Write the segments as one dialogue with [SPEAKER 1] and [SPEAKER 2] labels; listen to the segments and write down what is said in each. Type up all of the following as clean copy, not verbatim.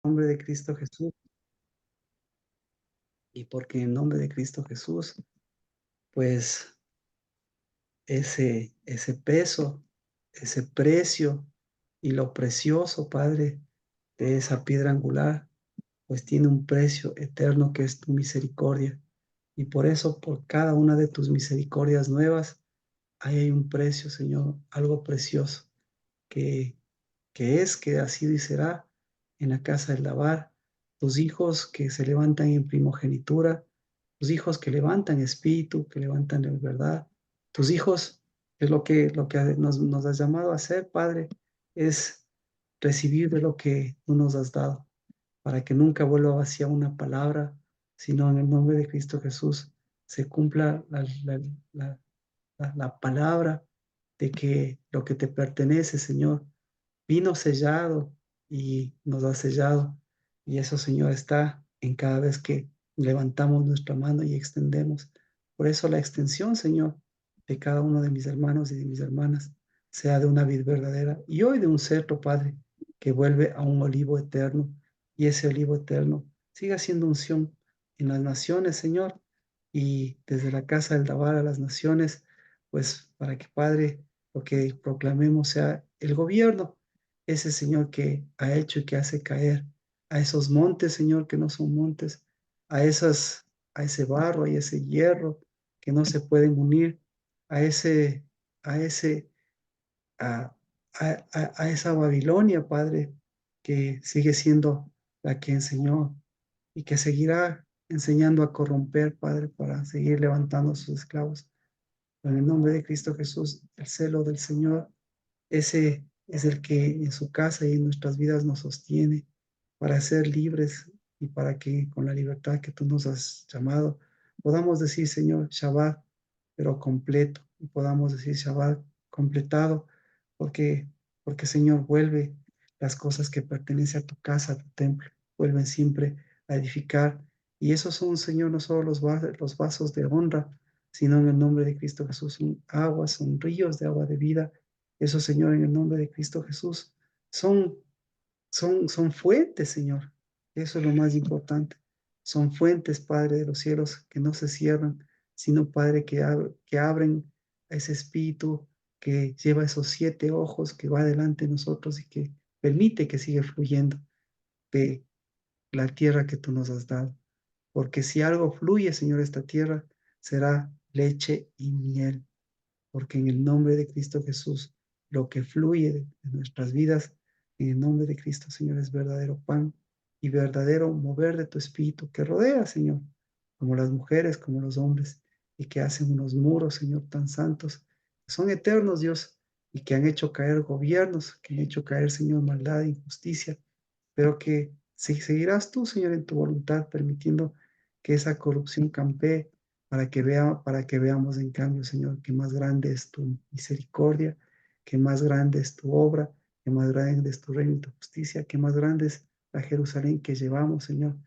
[SPEAKER 1] nombre de Cristo Jesús, y porque en nombre de Cristo Jesús, pues ese peso, ese precio y lo precioso, Padre, de esa piedra angular, pues tiene un precio eterno que es tu misericordia. Y por eso, por cada una de tus misericordias nuevas, ahí hay un precio, Señor, algo precioso, que, que ha sido y será en la casa del lavar. Tus hijos que se levantan en primogenitura, tus hijos que levantan espíritu, que levantan en verdad, tus hijos, es lo que nos has llamado a hacer, Padre, es recibir de lo que tú nos has dado, para que nunca vuelva vacía una palabra, sino en el nombre de Cristo Jesús se cumpla la palabra de que lo que te pertenece, Señor, vino sellado y nos ha sellado. Y eso, Señor, está en cada vez que levantamos nuestra mano y extendemos. Por eso la extensión, Señor, de cada uno de mis hermanos y de mis hermanas, sea de una vid verdadera y hoy de un cetro, Padre, que vuelve a un olivo eterno. Y ese olivo eterno siga siendo unción en las naciones, Señor, y desde la casa del Dabar a las naciones, pues para que, Padre, lo que proclamemos sea el gobierno, ese Señor que ha hecho y que hace caer a esos montes, Señor, que no son montes, a ese barro y ese hierro que no se pueden unir, a ese, a ese, a, a esa Babilonia, Padre, que sigue siendo la que enseñó y que seguirá enseñando a corromper, Padre, para seguir levantando a sus esclavos. En el nombre de Cristo Jesús, el celo del Señor, ese es el que en su casa y en nuestras vidas nos sostiene para ser libres y para que con la libertad que tú nos has llamado podamos decir, Señor, Shabbat, pero completo, y podamos decir Shabbat completado, porque, porque Señor, vuelve las cosas que pertenecen a tu casa, a tu templo, vuelven siempre a edificar. Y esos son, Señor, no solo los vasos de honra, sino en el nombre de Cristo Jesús, son aguas, son ríos de agua de vida. Eso, Señor, en el nombre de Cristo Jesús, son, son fuentes, Señor. Eso es lo más importante. Son fuentes, Padre de los cielos, que no se cierran, sino, Padre, que abren a ese espíritu que lleva esos 7 ojos que va delante de nosotros y que permite que siga fluyendo de la tierra que tú nos has dado. Porque si algo fluye, Señor, esta tierra, será leche y miel, porque en el nombre de Cristo Jesús, lo que fluye de nuestras vidas, en el nombre de Cristo, Señor, es verdadero pan y verdadero mover de tu espíritu que rodea, Señor, como las mujeres, como los hombres, y que hacen unos muros, Señor, tan santos, que son eternos, Dios, y que han hecho caer gobiernos, que han hecho caer, Señor, maldad e injusticia, pero que si seguirás tú, Señor, en tu voluntad, permitiendo que esa corrupción campee para que veamos en cambio, Señor, que más grande es tu misericordia, que más grande es tu obra, que más grande es tu reino y tu justicia, que más grande es la Jerusalén que llevamos, Señor.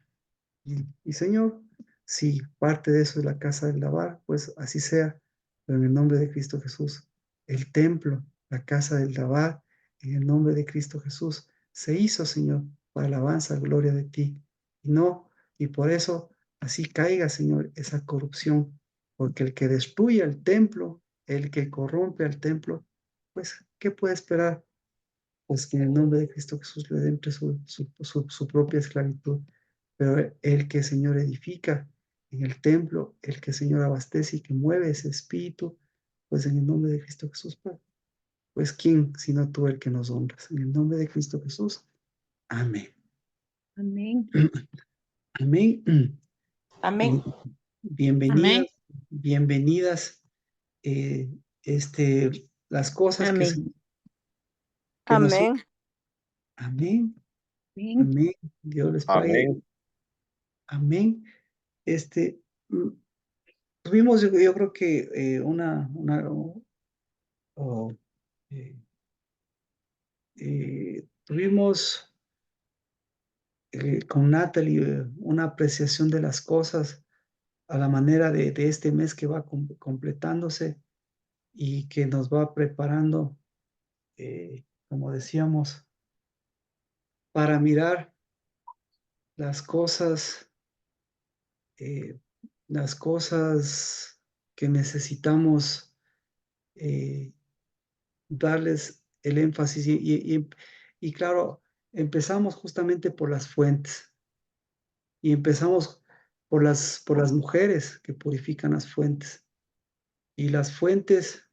[SPEAKER 1] Señor, si parte de eso es la casa del lavar, pues así sea, pero en el nombre de Cristo Jesús, el templo, la casa del lavar, en el nombre de Cristo Jesús, se hizo, Señor, para alabanza, gloria de ti. Y no, y por eso así caiga, Señor, esa corrupción, porque el que destruye el templo, el que corrompe al templo, pues, ¿qué puede esperar? Pues que en el nombre de Cristo Jesús le entre su propia esclavitud. Pero el que, Señor, edifica en el templo, el que, Señor, abastece y que mueve ese espíritu, pues en el nombre de Cristo Jesús, pues ¿quién sino tú el que nos honras? En el nombre de Cristo Jesús. Amén.
[SPEAKER 2] Amén.
[SPEAKER 1] Amén.
[SPEAKER 3] Amén.
[SPEAKER 1] Bienvenidas,
[SPEAKER 2] Amén.
[SPEAKER 1] bienvenidas. eh, las cosas que,
[SPEAKER 2] Amén.
[SPEAKER 1] que nosotros.
[SPEAKER 3] Amén.
[SPEAKER 1] Amén.
[SPEAKER 2] Amén.
[SPEAKER 1] Amén. Dios les pague.
[SPEAKER 4] Amén.
[SPEAKER 1] Amén. Este, mm, tuvimos, yo creo que oh, eh, tuvimos con Natalie una apreciación de las cosas a la manera de este mes que va completándose y que nos va preparando, como decíamos, para mirar las cosas, eh, las cosas que necesitamos eh, darles el énfasis y claro, empezamos justamente por las fuentes y empezamos por las mujeres que purifican las fuentes. Y las fuentes,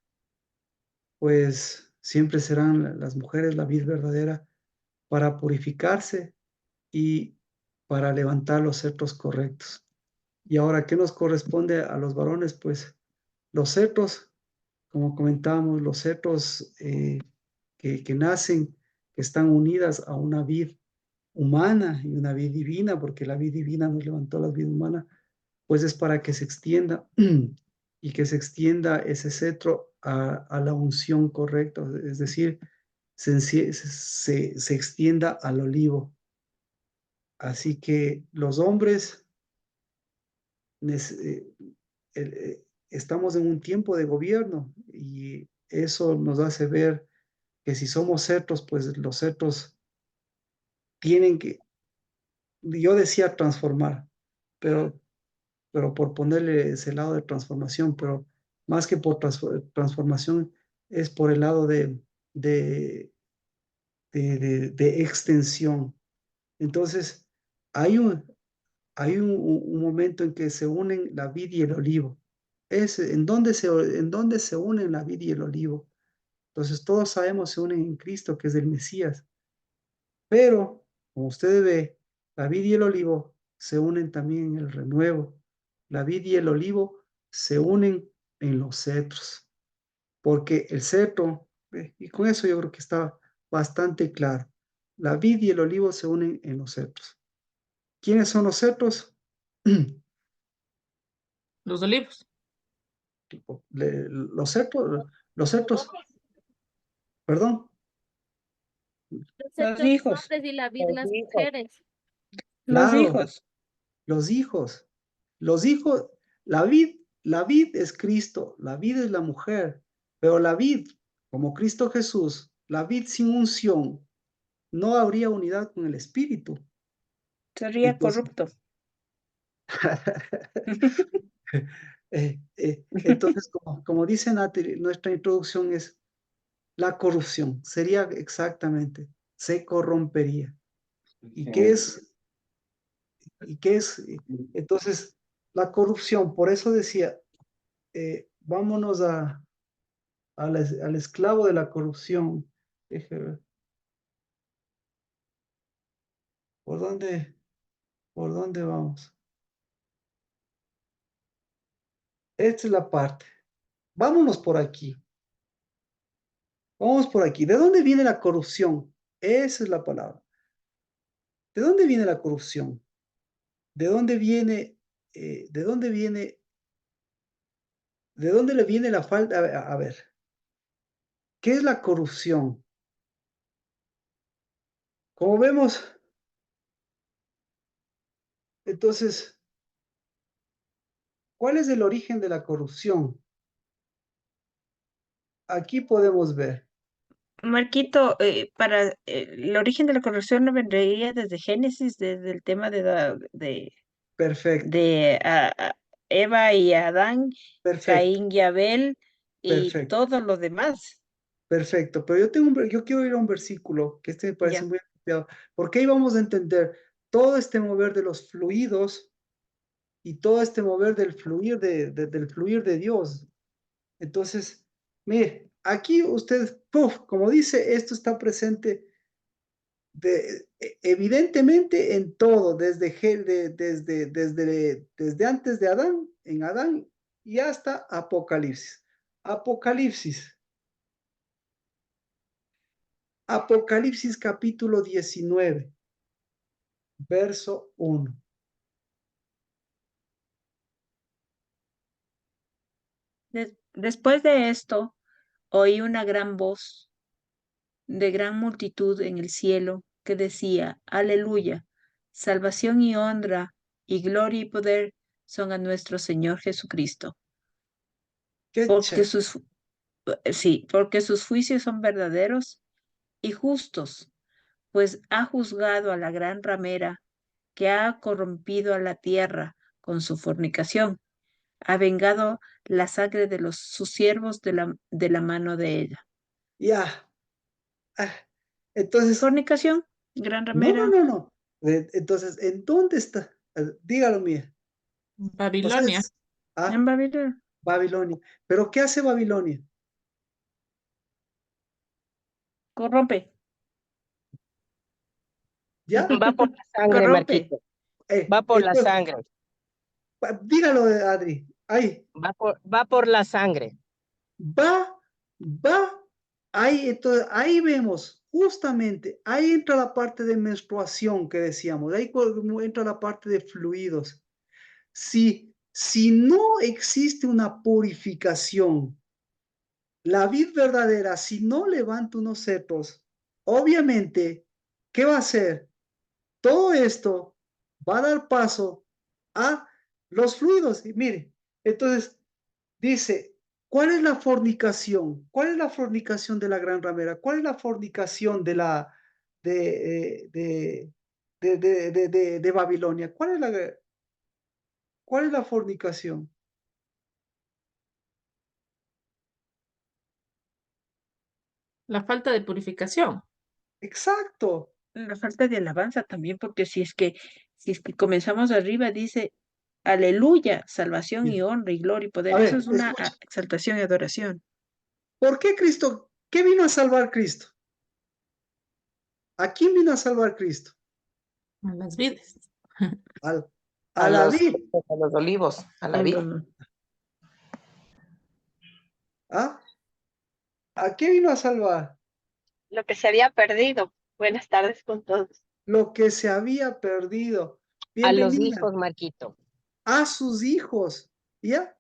[SPEAKER 1] pues siempre serán las mujeres, la vid verdadera, para purificarse y para levantar los cetros correctos. Y ahora, ¿qué nos corresponde a los varones? Pues los cetros, como comentábamos, los cetros que nacen, que están unidas a una vid humana y una vid divina, porque la vid divina nos levantó la vid humana, pues es para que se extienda y que se extienda ese cetro a la unción correcta, es decir, se extienda al olivo. Así que los hombres estamos en un tiempo de gobierno y eso nos hace ver que si somos cetros, pues los cetros tienen que, yo decía transformar, pero, pero por ponerle ese lado de transformación, pero más que por transformación es por el lado de, de extensión. Entonces, hay un momento en que se unen la vid y el olivo. Es en donde se unen la vid y el olivo. Entonces, todos sabemos se unen en Cristo, que es el Mesías. Pero, como usted ve, la vid y el olivo se unen también en el renuevo. La vid y el olivo se unen en los cetros, porque el cetro, y con eso yo creo que está bastante claro, la vid y el olivo se unen en los cetros. ¿Quiénes son los cetros?
[SPEAKER 3] Los olivos.
[SPEAKER 1] Los cetros, perdón,
[SPEAKER 2] Los
[SPEAKER 3] Los
[SPEAKER 2] cetros
[SPEAKER 3] hijos.
[SPEAKER 2] hombres y la vid las mujeres.
[SPEAKER 3] Los
[SPEAKER 1] claro,
[SPEAKER 3] hijos.
[SPEAKER 1] los hijos, los hijos, la vid es Cristo, la vid es la mujer, pero la vid, como Cristo Jesús, la vid sin unción, no habría unidad con el Espíritu.
[SPEAKER 3] Sería
[SPEAKER 1] Entonces,
[SPEAKER 3] corrupto.
[SPEAKER 1] entonces como dice Natalie, nuestra introducción es la corrupción, sería exactamente, se corrompería. ¿Y qué es? ¿Y qué es? Entonces, la corrupción, por eso decía, vámonos al esclavo de la corrupción. Deje ver, ¿por dónde, por dónde vamos? Esta es la parte. Vámonos por aquí. Vamos por aquí. ¿De dónde viene la corrupción? Esa es la palabra. ¿De dónde viene la corrupción? ¿De dónde viene, de dónde viene, de dónde le viene la falta? A ver, ¿qué es la corrupción? Como vemos, entonces, ¿cuál es el origen de la corrupción? Aquí podemos ver.
[SPEAKER 3] Marquito, para el origen de la corrupción no vendría desde Génesis, desde el tema
[SPEAKER 1] Perfecto,
[SPEAKER 3] de Eva y Adán,
[SPEAKER 1] perfecto,
[SPEAKER 3] Caín y Abel y
[SPEAKER 1] perfecto,
[SPEAKER 3] todo lo demás.
[SPEAKER 1] perfecto. Pero yo quiero ir a un versículo que este me parece
[SPEAKER 3] Ya.
[SPEAKER 1] muy apropiado, porque ahí vamos a entender todo este mover de los fluidos y todo este mover del fluir del fluir de Dios. Entonces, mire, aquí usted, puf, como dice, esto está presente evidentemente en todo, desde antes de Adán, en Adán y hasta Apocalipsis. Apocalipsis, Apocalipsis capítulo 19 verso 1.
[SPEAKER 3] Después de esto, oí una gran voz de gran multitud en el cielo que decía, Aleluya, salvación y honra y gloria y poder son a nuestro Señor Jesucristo,
[SPEAKER 1] Qué
[SPEAKER 3] porque
[SPEAKER 1] chévere.
[SPEAKER 3] porque sus juicios son verdaderos y justos, pues ha juzgado a la gran ramera que ha corrompido a la tierra con su fornicación. Ha vengado la sangre de sus siervos de la mano de ella.
[SPEAKER 1] Ya. Ah, entonces,
[SPEAKER 3] Fornicación, gran
[SPEAKER 1] no, no,
[SPEAKER 3] ramera.
[SPEAKER 1] no, no. Entonces, ¿en dónde está? Dígalo, mía. O sea,
[SPEAKER 2] Babilonia.
[SPEAKER 3] En Babilonia.
[SPEAKER 1] Babilonia. ¿Pero qué hace Babilonia?
[SPEAKER 3] Corrompe.
[SPEAKER 1] ¿Ya?
[SPEAKER 4] Va por la sangre,
[SPEAKER 3] Corrompe.
[SPEAKER 4] Marquito. Va por la
[SPEAKER 1] Entonces,
[SPEAKER 4] sangre.
[SPEAKER 1] dígalo, Adri. Ahí.
[SPEAKER 4] Va por la sangre.
[SPEAKER 1] Va. Ahí, entonces, ahí vemos, justamente, ahí entra la parte de menstruación que decíamos, ahí entra la parte de fluidos. Si no existe una purificación, la vid verdadera, si no levanta unos cetros, obviamente, ¿qué va a hacer? Todo esto va a dar paso a los fluidos. Y mire, entonces dice, ¿cuál es la fornicación? ¿Cuál es la fornicación de la gran ramera? ¿Cuál es la fornicación de la de Babilonia? ¿Cuál es la fornicación?
[SPEAKER 2] La falta de purificación.
[SPEAKER 1] Exacto.
[SPEAKER 3] La falta de alabanza también, porque si es que comenzamos arriba, dice, aleluya, salvación y honra y gloria y
[SPEAKER 1] A
[SPEAKER 3] poder. Eso
[SPEAKER 1] ver,
[SPEAKER 3] es una
[SPEAKER 1] escucha.
[SPEAKER 3] exaltación y adoración.
[SPEAKER 1] ¿Por qué Cristo? ¿Qué vino a salvar Cristo? ¿A quién vino a salvar Cristo?
[SPEAKER 2] A las vides.
[SPEAKER 1] Al,
[SPEAKER 4] A
[SPEAKER 1] a la vid.
[SPEAKER 4] los olivos, a la vid.
[SPEAKER 1] ¿Ah? ¿A qué vino a salvar?
[SPEAKER 5] Lo que se había perdido. Buenas tardes con todos.
[SPEAKER 1] Lo que se había perdido.
[SPEAKER 4] A los
[SPEAKER 1] Bienvenida.
[SPEAKER 4] hijos, Marquito.
[SPEAKER 1] A sus hijos. ¿Ya?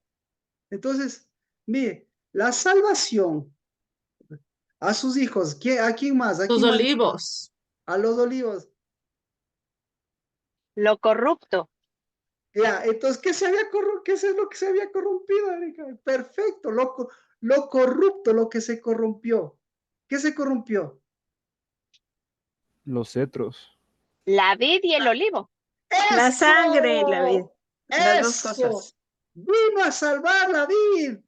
[SPEAKER 1] Entonces, mire, la salvación a sus hijos. ¿A quién más? ¿A
[SPEAKER 2] Tus
[SPEAKER 1] quién más?
[SPEAKER 2] olivos.
[SPEAKER 1] A los olivos.
[SPEAKER 5] Lo corrupto.
[SPEAKER 1] Ya, entonces, ¿qué es lo que se había corrompido, Erika? Perfecto, lo corrupto, lo que se corrompió. ¿Qué se corrompió?
[SPEAKER 6] Los cetros.
[SPEAKER 5] La vid y el olivo.
[SPEAKER 3] La sangre y la vida.
[SPEAKER 1] ¡Eso!
[SPEAKER 3] Las dos
[SPEAKER 1] ¡Eso!
[SPEAKER 3] cosas.
[SPEAKER 1] Vino a salvar la vid.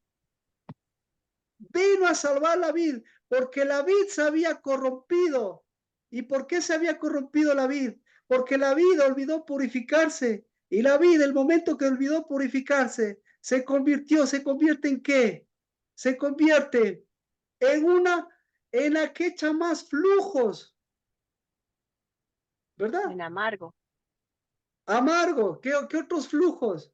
[SPEAKER 1] Vino a salvar la vid, porque la vid se había corrompido. ¿Y por qué se había corrompido la vid? Porque la vid olvidó purificarse. Y la vid, el momento que olvidó purificarse, ¿se convierte en qué? Se convierte en la que echa más flujos, ¿verdad?
[SPEAKER 5] En amargo.
[SPEAKER 1] Amargo, ¿qué otros flujos?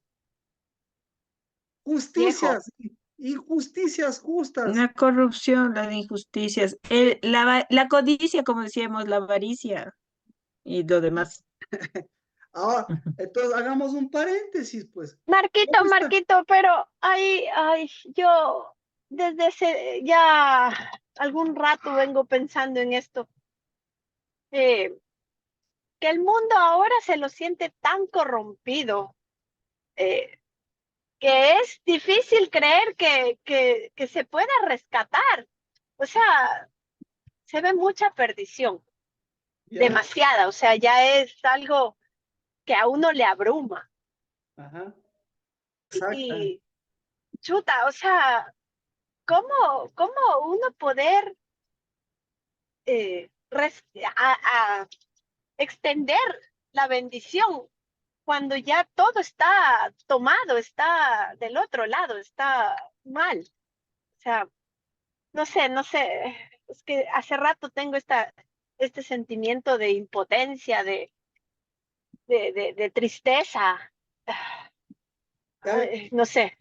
[SPEAKER 5] Viejo.
[SPEAKER 1] Justicias, injusticias justas.
[SPEAKER 3] La corrupción, las injusticias, la codicia, como decíamos, la avaricia y lo demás.
[SPEAKER 1] Ahora, entonces hagamos un paréntesis, pues.
[SPEAKER 5] Marquito,
[SPEAKER 1] ¿Dónde está?
[SPEAKER 5] Marquito, pero yo desde ese ya algún rato vengo pensando en esto. Que el mundo ahora se lo siente tan corrompido, eh, que es difícil creer que se pueda rescatar. O sea, se ve mucha perdición,
[SPEAKER 1] Ya.
[SPEAKER 5] demasiada, o sea, ya es algo que a uno le abruma.
[SPEAKER 1] Ajá. Exacto.
[SPEAKER 5] Y chuta, o sea, ¿cómo uno poder a extender la bendición cuando ya todo está tomado, está del otro lado, está mal? O sea, no sé, es que hace rato tengo este sentimiento de impotencia, de tristeza.
[SPEAKER 1] A ver,
[SPEAKER 5] Ay, no sé.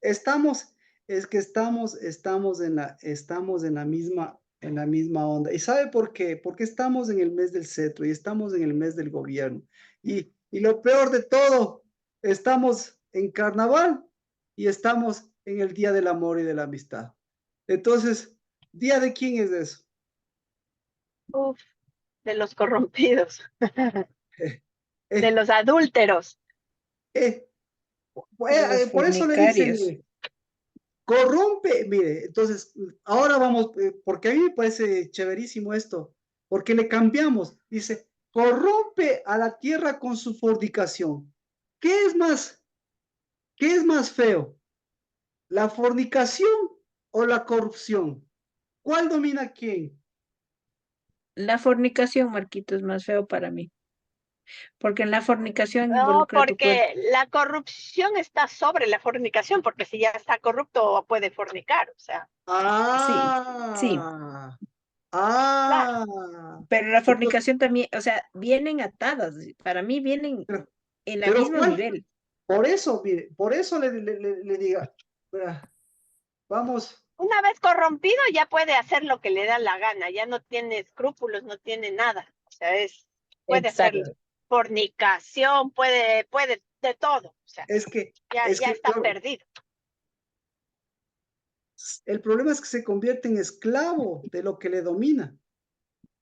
[SPEAKER 1] estamos, es que estamos en la misma onda. ¿Y sabe por qué? Porque estamos en el mes del cetro y estamos en el mes del gobierno. Y lo peor de todo, estamos en carnaval y estamos en el Día del Amor y de la Amistad. Entonces, ¿día de quién es eso?
[SPEAKER 5] Uf, de los corrompidos,
[SPEAKER 1] Eh,
[SPEAKER 5] de
[SPEAKER 1] eh,
[SPEAKER 5] los adúlteros.
[SPEAKER 1] eh,
[SPEAKER 3] De los
[SPEAKER 1] por eso le dicen,
[SPEAKER 3] fornicarios.
[SPEAKER 1] corrompe, mire, entonces, ahora vamos, porque a mí me parece chéverísimo esto, porque le cambiamos, dice, corrompe a la tierra con su fornicación. ¿Qué es más feo? ¿La fornicación o la corrupción? ¿Cuál domina a quién?
[SPEAKER 3] La fornicación, Marquito, es más feo para mí. Porque en la fornicación
[SPEAKER 5] No,
[SPEAKER 3] involucra tu cuerpo.
[SPEAKER 5] porque la corrupción está sobre la fornicación, porque si ya está corrupto puede fornicar, o sea,
[SPEAKER 3] Sí.
[SPEAKER 1] Ah,
[SPEAKER 3] Pero la
[SPEAKER 1] entonces,
[SPEAKER 3] fornicación también, o sea, vienen atadas. Para mí vienen
[SPEAKER 1] pero,
[SPEAKER 3] en el
[SPEAKER 1] pero
[SPEAKER 3] mismo
[SPEAKER 1] ¿cuál?
[SPEAKER 3] nivel.
[SPEAKER 1] Por eso, mire, por eso le diga, vea, vamos,
[SPEAKER 5] una vez corrompido ya puede hacer lo que le da la gana, ya no tiene escrúpulos, no tiene nada, o sea, puede hacer
[SPEAKER 4] Exacto.
[SPEAKER 5] fornicación, puede de todo, o sea,
[SPEAKER 1] es que
[SPEAKER 5] ya está perdido.
[SPEAKER 1] el problema es que se convierte en esclavo de lo que le domina.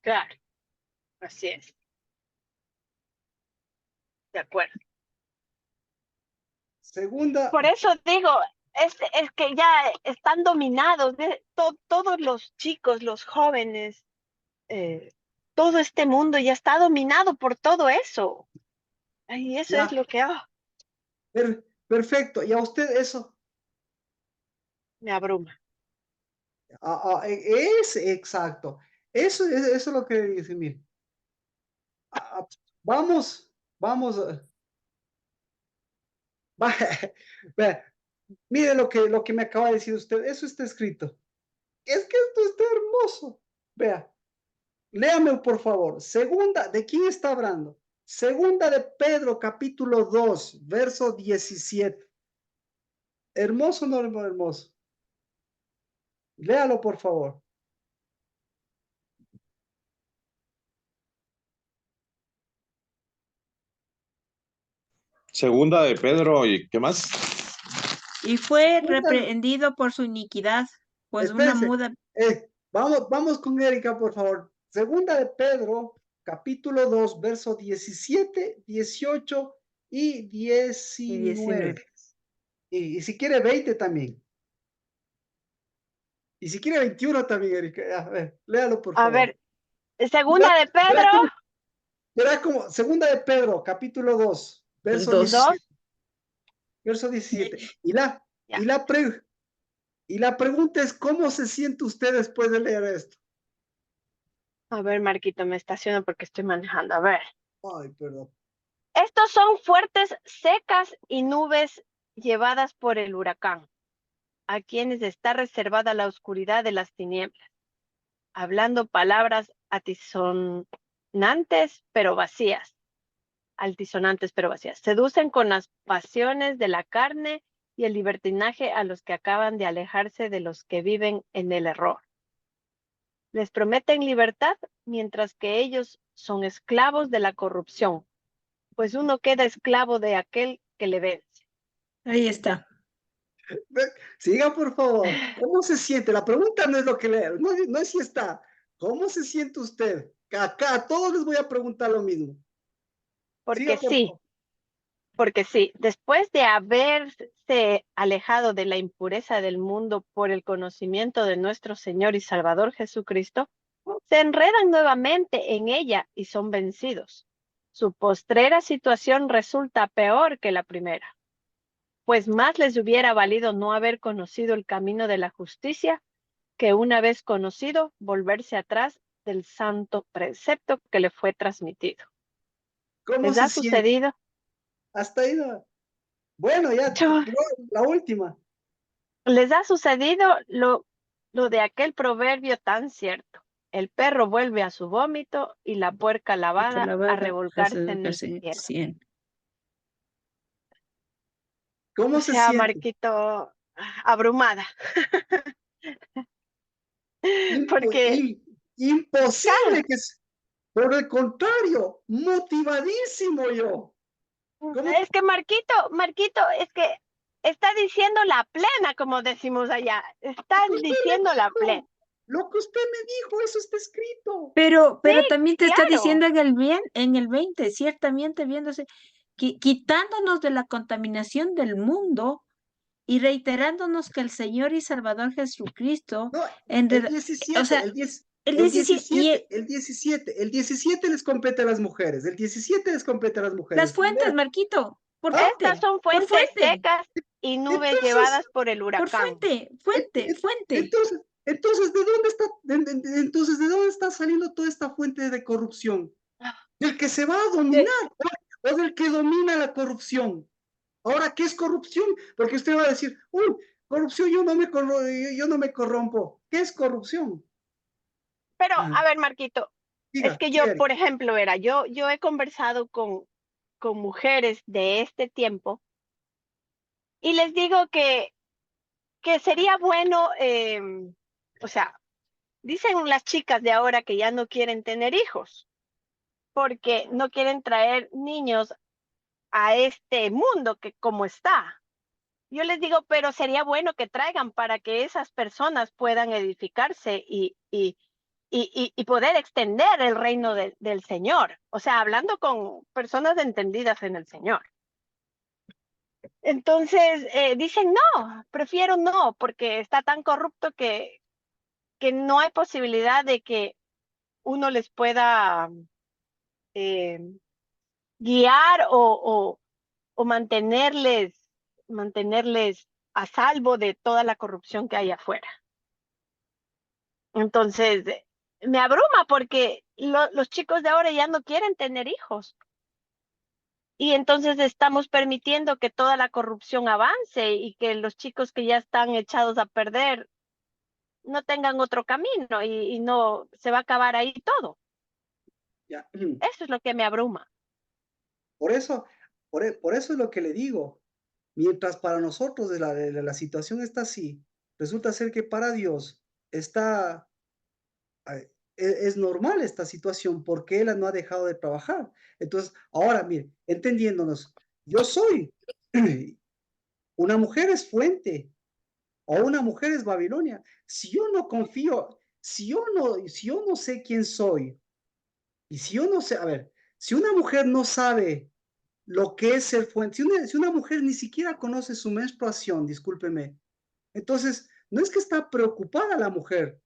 [SPEAKER 5] Claro, así es. De acuerdo.
[SPEAKER 1] Segunda,
[SPEAKER 5] Por eso digo, es que ya están dominados de todos los chicos, los jóvenes, todo este mundo ya está dominado por todo eso. Y eso es
[SPEAKER 1] ya,
[SPEAKER 5] lo que
[SPEAKER 1] perfecto, y a usted eso,
[SPEAKER 5] me abruma.
[SPEAKER 1] es exacto, eso es lo que dice, mire, vamos, vea, mire lo que me acaba de decir usted, eso está escrito. Es que esto está hermoso. Vea, léame por favor. Segunda, ¿de quién está hablando? Segunda de Pedro, capítulo 2, verso 17. Hermoso, no hermoso. Léalo por favor.
[SPEAKER 6] Segunda de Pedro, ¿y qué más?
[SPEAKER 3] Y fue
[SPEAKER 1] Segunda,
[SPEAKER 3] reprendido por su iniquidad, pues una
[SPEAKER 1] espérense.
[SPEAKER 3] muda.
[SPEAKER 1] Vamos con Erika, por favor. Segunda de Pedro, capítulo 2, verso 17, 18 y 19. Y si quiere 20 también. Y si quiere 21 también, Erika. A ver, léalo, por
[SPEAKER 5] A
[SPEAKER 1] favor.
[SPEAKER 5] ver, segunda de Pedro
[SPEAKER 1] Verá como, segunda de Pedro, capítulo 2, verso
[SPEAKER 3] 2.
[SPEAKER 1] 17. Verso 17.
[SPEAKER 5] Ya.
[SPEAKER 1] Y la pregunta es, ¿cómo se siente usted después de leer esto?
[SPEAKER 5] A ver, Marquito, me estaciono porque estoy manejando. A ver.
[SPEAKER 1] Ay, perdón.
[SPEAKER 5] Estos son fuertes secas y nubes llevadas por el huracán, a quienes está reservada la oscuridad de las tinieblas, hablando palabras altisonantes pero vacías. Seducen con las pasiones de la carne y el libertinaje a los que acaban de alejarse de los que viven en el error. Les prometen libertad mientras que ellos son esclavos de la corrupción, pues uno queda esclavo de aquel que le vence.
[SPEAKER 3] Ahí está.
[SPEAKER 1] Siga, por favor. ¿Cómo se siente? La pregunta no es lo que leo, no es si está. ¿Cómo se siente usted? Acá a todos les voy a preguntar lo mismo. Siga, por favor.
[SPEAKER 5] Porque sí, después de haberse alejado de la impureza del mundo por el conocimiento de nuestro Señor y Salvador Jesucristo, se enredan nuevamente en ella y son vencidos. Su postrera situación resulta peor que la primera, pues más les hubiera valido no haber conocido el camino de la justicia que una vez conocido, volverse atrás del santo precepto que le fue transmitido.
[SPEAKER 1] ¿Cómo
[SPEAKER 5] ¿Les
[SPEAKER 1] se
[SPEAKER 5] ha
[SPEAKER 1] siente?
[SPEAKER 5] sucedido?
[SPEAKER 1] Hasta ahí no. Bueno, ya, la última.
[SPEAKER 5] ¿Les ha sucedido lo de aquel proverbio tan cierto? El perro vuelve a su vómito y la puerca lavada a revolcarse en el cielo.
[SPEAKER 3] 100.
[SPEAKER 1] ¿Cómo
[SPEAKER 5] O
[SPEAKER 1] se
[SPEAKER 5] sea,
[SPEAKER 1] siente?
[SPEAKER 5] Marquito, abrumada. Porque,
[SPEAKER 1] Imposible que por el contrario, motivadísimo yo. ¿Cómo?
[SPEAKER 5] es que Marquito, es que está diciendo la plena, como decimos allá. Está diciendo la plena.
[SPEAKER 1] Lo que usted me dijo, eso está escrito.
[SPEAKER 3] Pero
[SPEAKER 5] Sí,
[SPEAKER 3] también te está
[SPEAKER 5] claro.
[SPEAKER 3] diciendo en el 20, ciertamente viéndose, quitándonos de la contaminación del mundo y reiterándonos que el Señor y Salvador Jesucristo,
[SPEAKER 1] No, el 17,
[SPEAKER 3] o sea, El 17,
[SPEAKER 1] el 17 les compete a las mujeres, el 17 les compete a las mujeres.
[SPEAKER 3] las fuentes, Marquito, por
[SPEAKER 1] Ah,
[SPEAKER 3] fuente.
[SPEAKER 5] Estas son
[SPEAKER 3] Por
[SPEAKER 5] fuentes
[SPEAKER 3] fuente.
[SPEAKER 5] secas y nubes
[SPEAKER 1] Entonces,
[SPEAKER 5] llevadas por el
[SPEAKER 3] Por
[SPEAKER 5] huracán.
[SPEAKER 3] fuente.
[SPEAKER 1] Entonces, entonces, ¿de dónde está saliendo toda esta fuente de corrupción? Del que se va a dominar o del que domina la corrupción. Ahora, ¿qué es corrupción? Porque usted va a decir, uy, corrupción, yo no me corrompo. ¿Qué es corrupción?
[SPEAKER 5] Pero, a ver, Marquito, es que yo,
[SPEAKER 1] Erika.
[SPEAKER 5] por ejemplo, yo he conversado con mujeres de este tiempo y les digo que sería bueno, o sea, dicen las chicas de ahora que ya no quieren tener hijos porque no quieren traer niños a este mundo que como está. Yo les digo, pero sería bueno que traigan para que esas personas puedan edificarse y poder extender el reino del Señor. O sea, hablando con personas entendidas en el Señor. Entonces, dicen, no, prefiero no, porque está tan corrupto que no hay posibilidad de que uno les pueda guiar o mantenerles a salvo de toda la corrupción que hay afuera. Entonces, me abruma porque los chicos de ahora ya no quieren tener hijos. Y entonces estamos permitiendo que toda la corrupción avance y que los chicos que ya están echados a perder no tengan otro camino y no se va a acabar ahí todo.
[SPEAKER 1] Ya.
[SPEAKER 5] Eso es lo que me abruma.
[SPEAKER 1] Por eso es lo que le digo. Mientras para nosotros la situación está así, resulta ser que para Dios está, es normal esta situación porque Él no ha dejado de trabajar. Entonces, ahora, mire, entendiéndonos, yo soy, una mujer es fuente o una mujer es Babilonia. Si yo no confío, si yo no sé quién soy, y si yo no sé, a ver, si una mujer no sabe lo que es ser fuente, si una mujer ni siquiera conoce su menstruación, discúlpeme, entonces no es que está preocupada la mujer,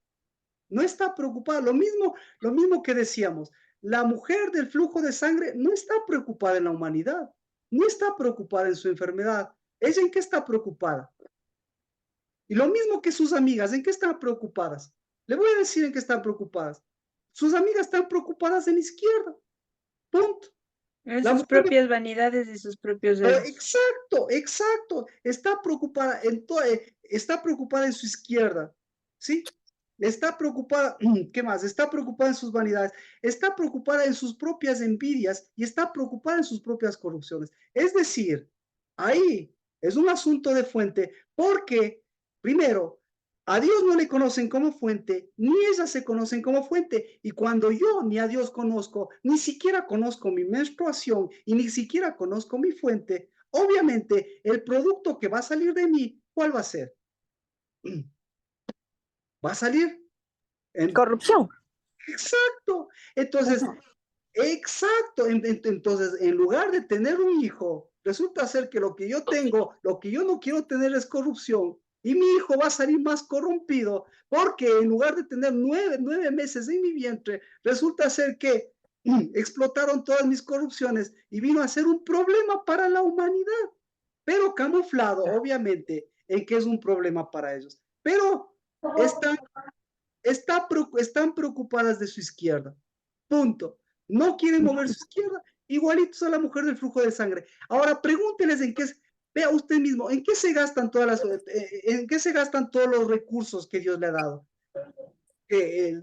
[SPEAKER 1] no está preocupada, lo mismo que decíamos, la mujer del flujo de sangre no está preocupada en la humanidad, no está preocupada en su enfermedad, ¿ella en qué está preocupada? Y lo mismo que sus amigas, ¿en qué están preocupadas? Le voy a decir en qué están preocupadas. Sus amigas están preocupadas en la izquierda. Punto.
[SPEAKER 3] En
[SPEAKER 1] La
[SPEAKER 3] sus
[SPEAKER 1] mujer
[SPEAKER 3] propias vanidades y sus propios egos.
[SPEAKER 1] exacto. Está preocupada en su izquierda. ¿Sí? Está preocupada, ¿qué más? Está preocupada en sus vanidades, está preocupada en sus propias envidias y está preocupada en sus propias corrupciones. Es decir, ahí es un asunto de fuente porque, primero, a Dios no le conocen como fuente, ni ellas se conocen como fuente. Y cuando yo ni a Dios conozco, ni siquiera conozco mi menstruación y ni siquiera conozco mi fuente, obviamente el producto que va a salir de mí, ¿cuál va a ser? Va a salir en
[SPEAKER 4] Corrupción.
[SPEAKER 1] Exacto. Entonces, exacto. Entonces, en lugar de tener un hijo, resulta ser que lo que yo tengo, lo que yo no quiero tener es corrupción. Y mi hijo va a salir más corrompido porque en lugar de tener 9 meses en mi vientre, resulta ser que explotaron todas mis corrupciones y vino a ser un problema para la humanidad. Pero camuflado, obviamente, en que es un problema para ellos. Pero están preocupadas de su izquierda. Punto. No quieren mover su izquierda, igualitos a la mujer del flujo de sangre. Ahora pregúnteles en qué, vea usted mismo, en qué se gastan todos los recursos que Dios le ha dado.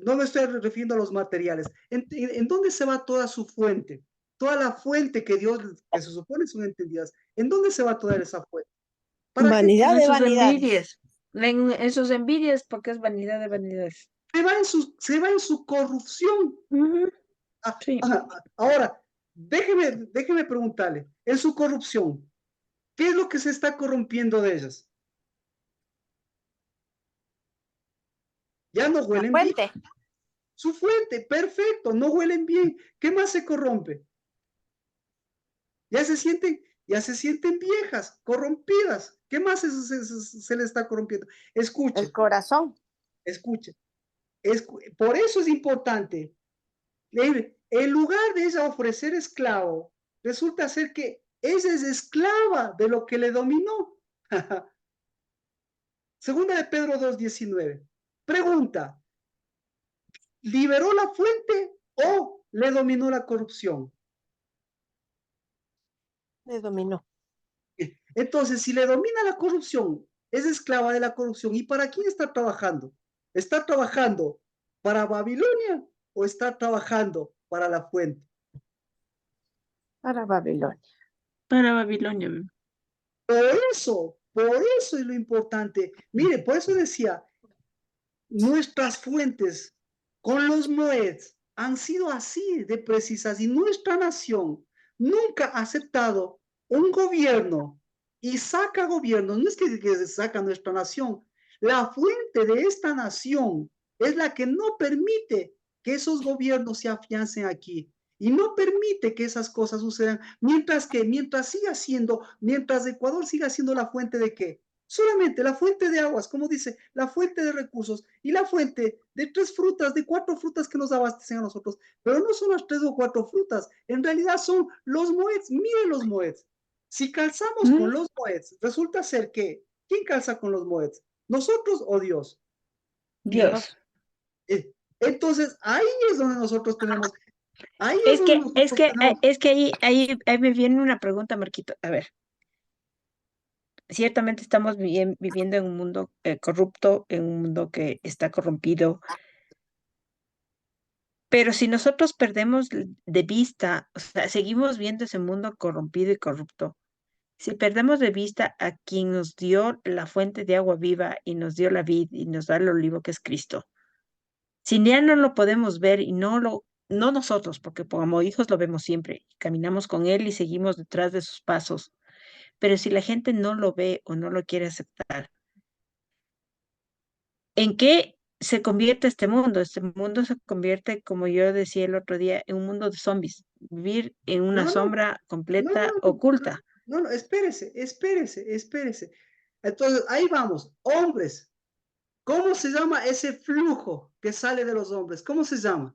[SPEAKER 1] No me estoy refiriendo a los materiales. ¿En dónde se va toda su fuente? Toda la fuente que Dios, que se supone son entendidas. ¿En dónde se va toda esa fuente? ¿Para
[SPEAKER 4] Vanidad
[SPEAKER 3] En
[SPEAKER 4] de
[SPEAKER 3] sus
[SPEAKER 4] vanidades.
[SPEAKER 3] envidias. En sus envidias, porque es vanidad de vanidades.
[SPEAKER 1] Se va en su corrupción.
[SPEAKER 3] Sí.
[SPEAKER 1] Ahora, déjeme preguntarle, en su corrupción, ¿qué es lo que se está corrompiendo de ellas? Ya no huelen bien.
[SPEAKER 4] Fuente.
[SPEAKER 1] Su fuente, perfecto, no huelen bien. ¿Qué más se corrompe? Ya se sienten viejas, corrompidas. ¿Qué más se le está corrompiendo? Escuche,
[SPEAKER 4] El corazón.
[SPEAKER 1] escuche. Por eso es importante. En lugar de ella ofrecer esclavo, resulta ser que ella es esclava de lo que le dominó. Segunda de Pedro 2:19. Pregunta, ¿liberó la fuente o le dominó la corrupción?
[SPEAKER 4] Le dominó.
[SPEAKER 1] Entonces, si le domina la corrupción, es esclava de la corrupción. ¿Y para quién está trabajando? ¿Está trabajando para Babilonia o está trabajando para la fuente?
[SPEAKER 4] Para Babilonia.
[SPEAKER 3] Para Babilonia.
[SPEAKER 1] Por eso es lo importante. Mire, por eso decía, nuestras fuentes con los moeds han sido así de precisas y nuestra nación nunca ha aceptado un gobierno y saca gobiernos. No es que se saca nuestra nación. La fuente de esta nación es la que no permite que esos gobiernos se afiancen aquí y no permite que esas cosas sucedan, mientras Ecuador siga siendo la fuente de ¿qué? Solamente la fuente de aguas, como dice, la fuente de recursos y la fuente de 4 frutas que nos abastecen a nosotros. Pero no son las 3 o 4 frutas, en realidad son los moeds. Miren los moeds. Si calzamos con los moeds, resulta ser que, ¿quién calza con los moeds? ¿Nosotros o Dios?
[SPEAKER 3] Dios.
[SPEAKER 1] Entonces, ahí es donde nosotros tenemos.
[SPEAKER 3] Es que ahí me viene una pregunta, Marquito. A ver. Ciertamente estamos viviendo en un mundo corrupto, en un mundo que está corrompido, pero si nosotros perdemos de vista, o sea, seguimos viendo ese mundo corrompido y corrupto, si perdemos de vista a quien nos dio la fuente de agua viva y nos dio la vid y nos da el olivo que es Cristo, si ya no lo podemos ver y no nosotros, porque como hijos lo vemos siempre, caminamos con Él y seguimos detrás de sus pasos, pero si la gente no lo ve o no lo quiere aceptar, ¿en qué se convierte este mundo? Este mundo se convierte, como yo decía el otro día, en un mundo de zombies, vivir en una sombra completa, oculta.
[SPEAKER 1] No, espérese. Entonces, ahí vamos, hombres. ¿Cómo se llama ese flujo que sale de los hombres? ¿Cómo se llama?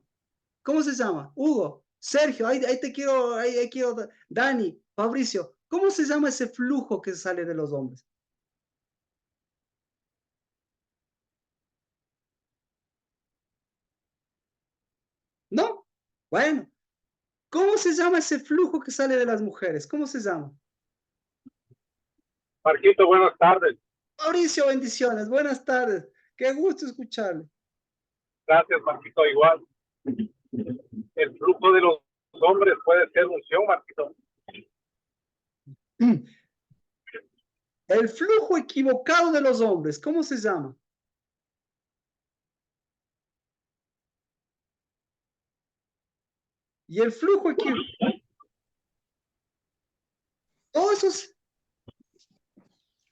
[SPEAKER 1] Hugo, Sergio, ahí te quiero, ahí quiero, Dani, Fabricio. ¿Cómo se llama ese flujo que sale de los hombres? ¿No? Bueno, ¿cómo se llama ese flujo que sale de las mujeres? ¿Cómo se llama?
[SPEAKER 7] Marquito, buenas tardes.
[SPEAKER 1] Mauricio, bendiciones, buenas tardes. Qué gusto escucharle.
[SPEAKER 7] Gracias, Marquito, igual. El flujo de los hombres puede ser unción, Marquito.
[SPEAKER 1] El flujo equivocado de los hombres, ¿cómo se llama? Y el flujo equivocado. Todos esos.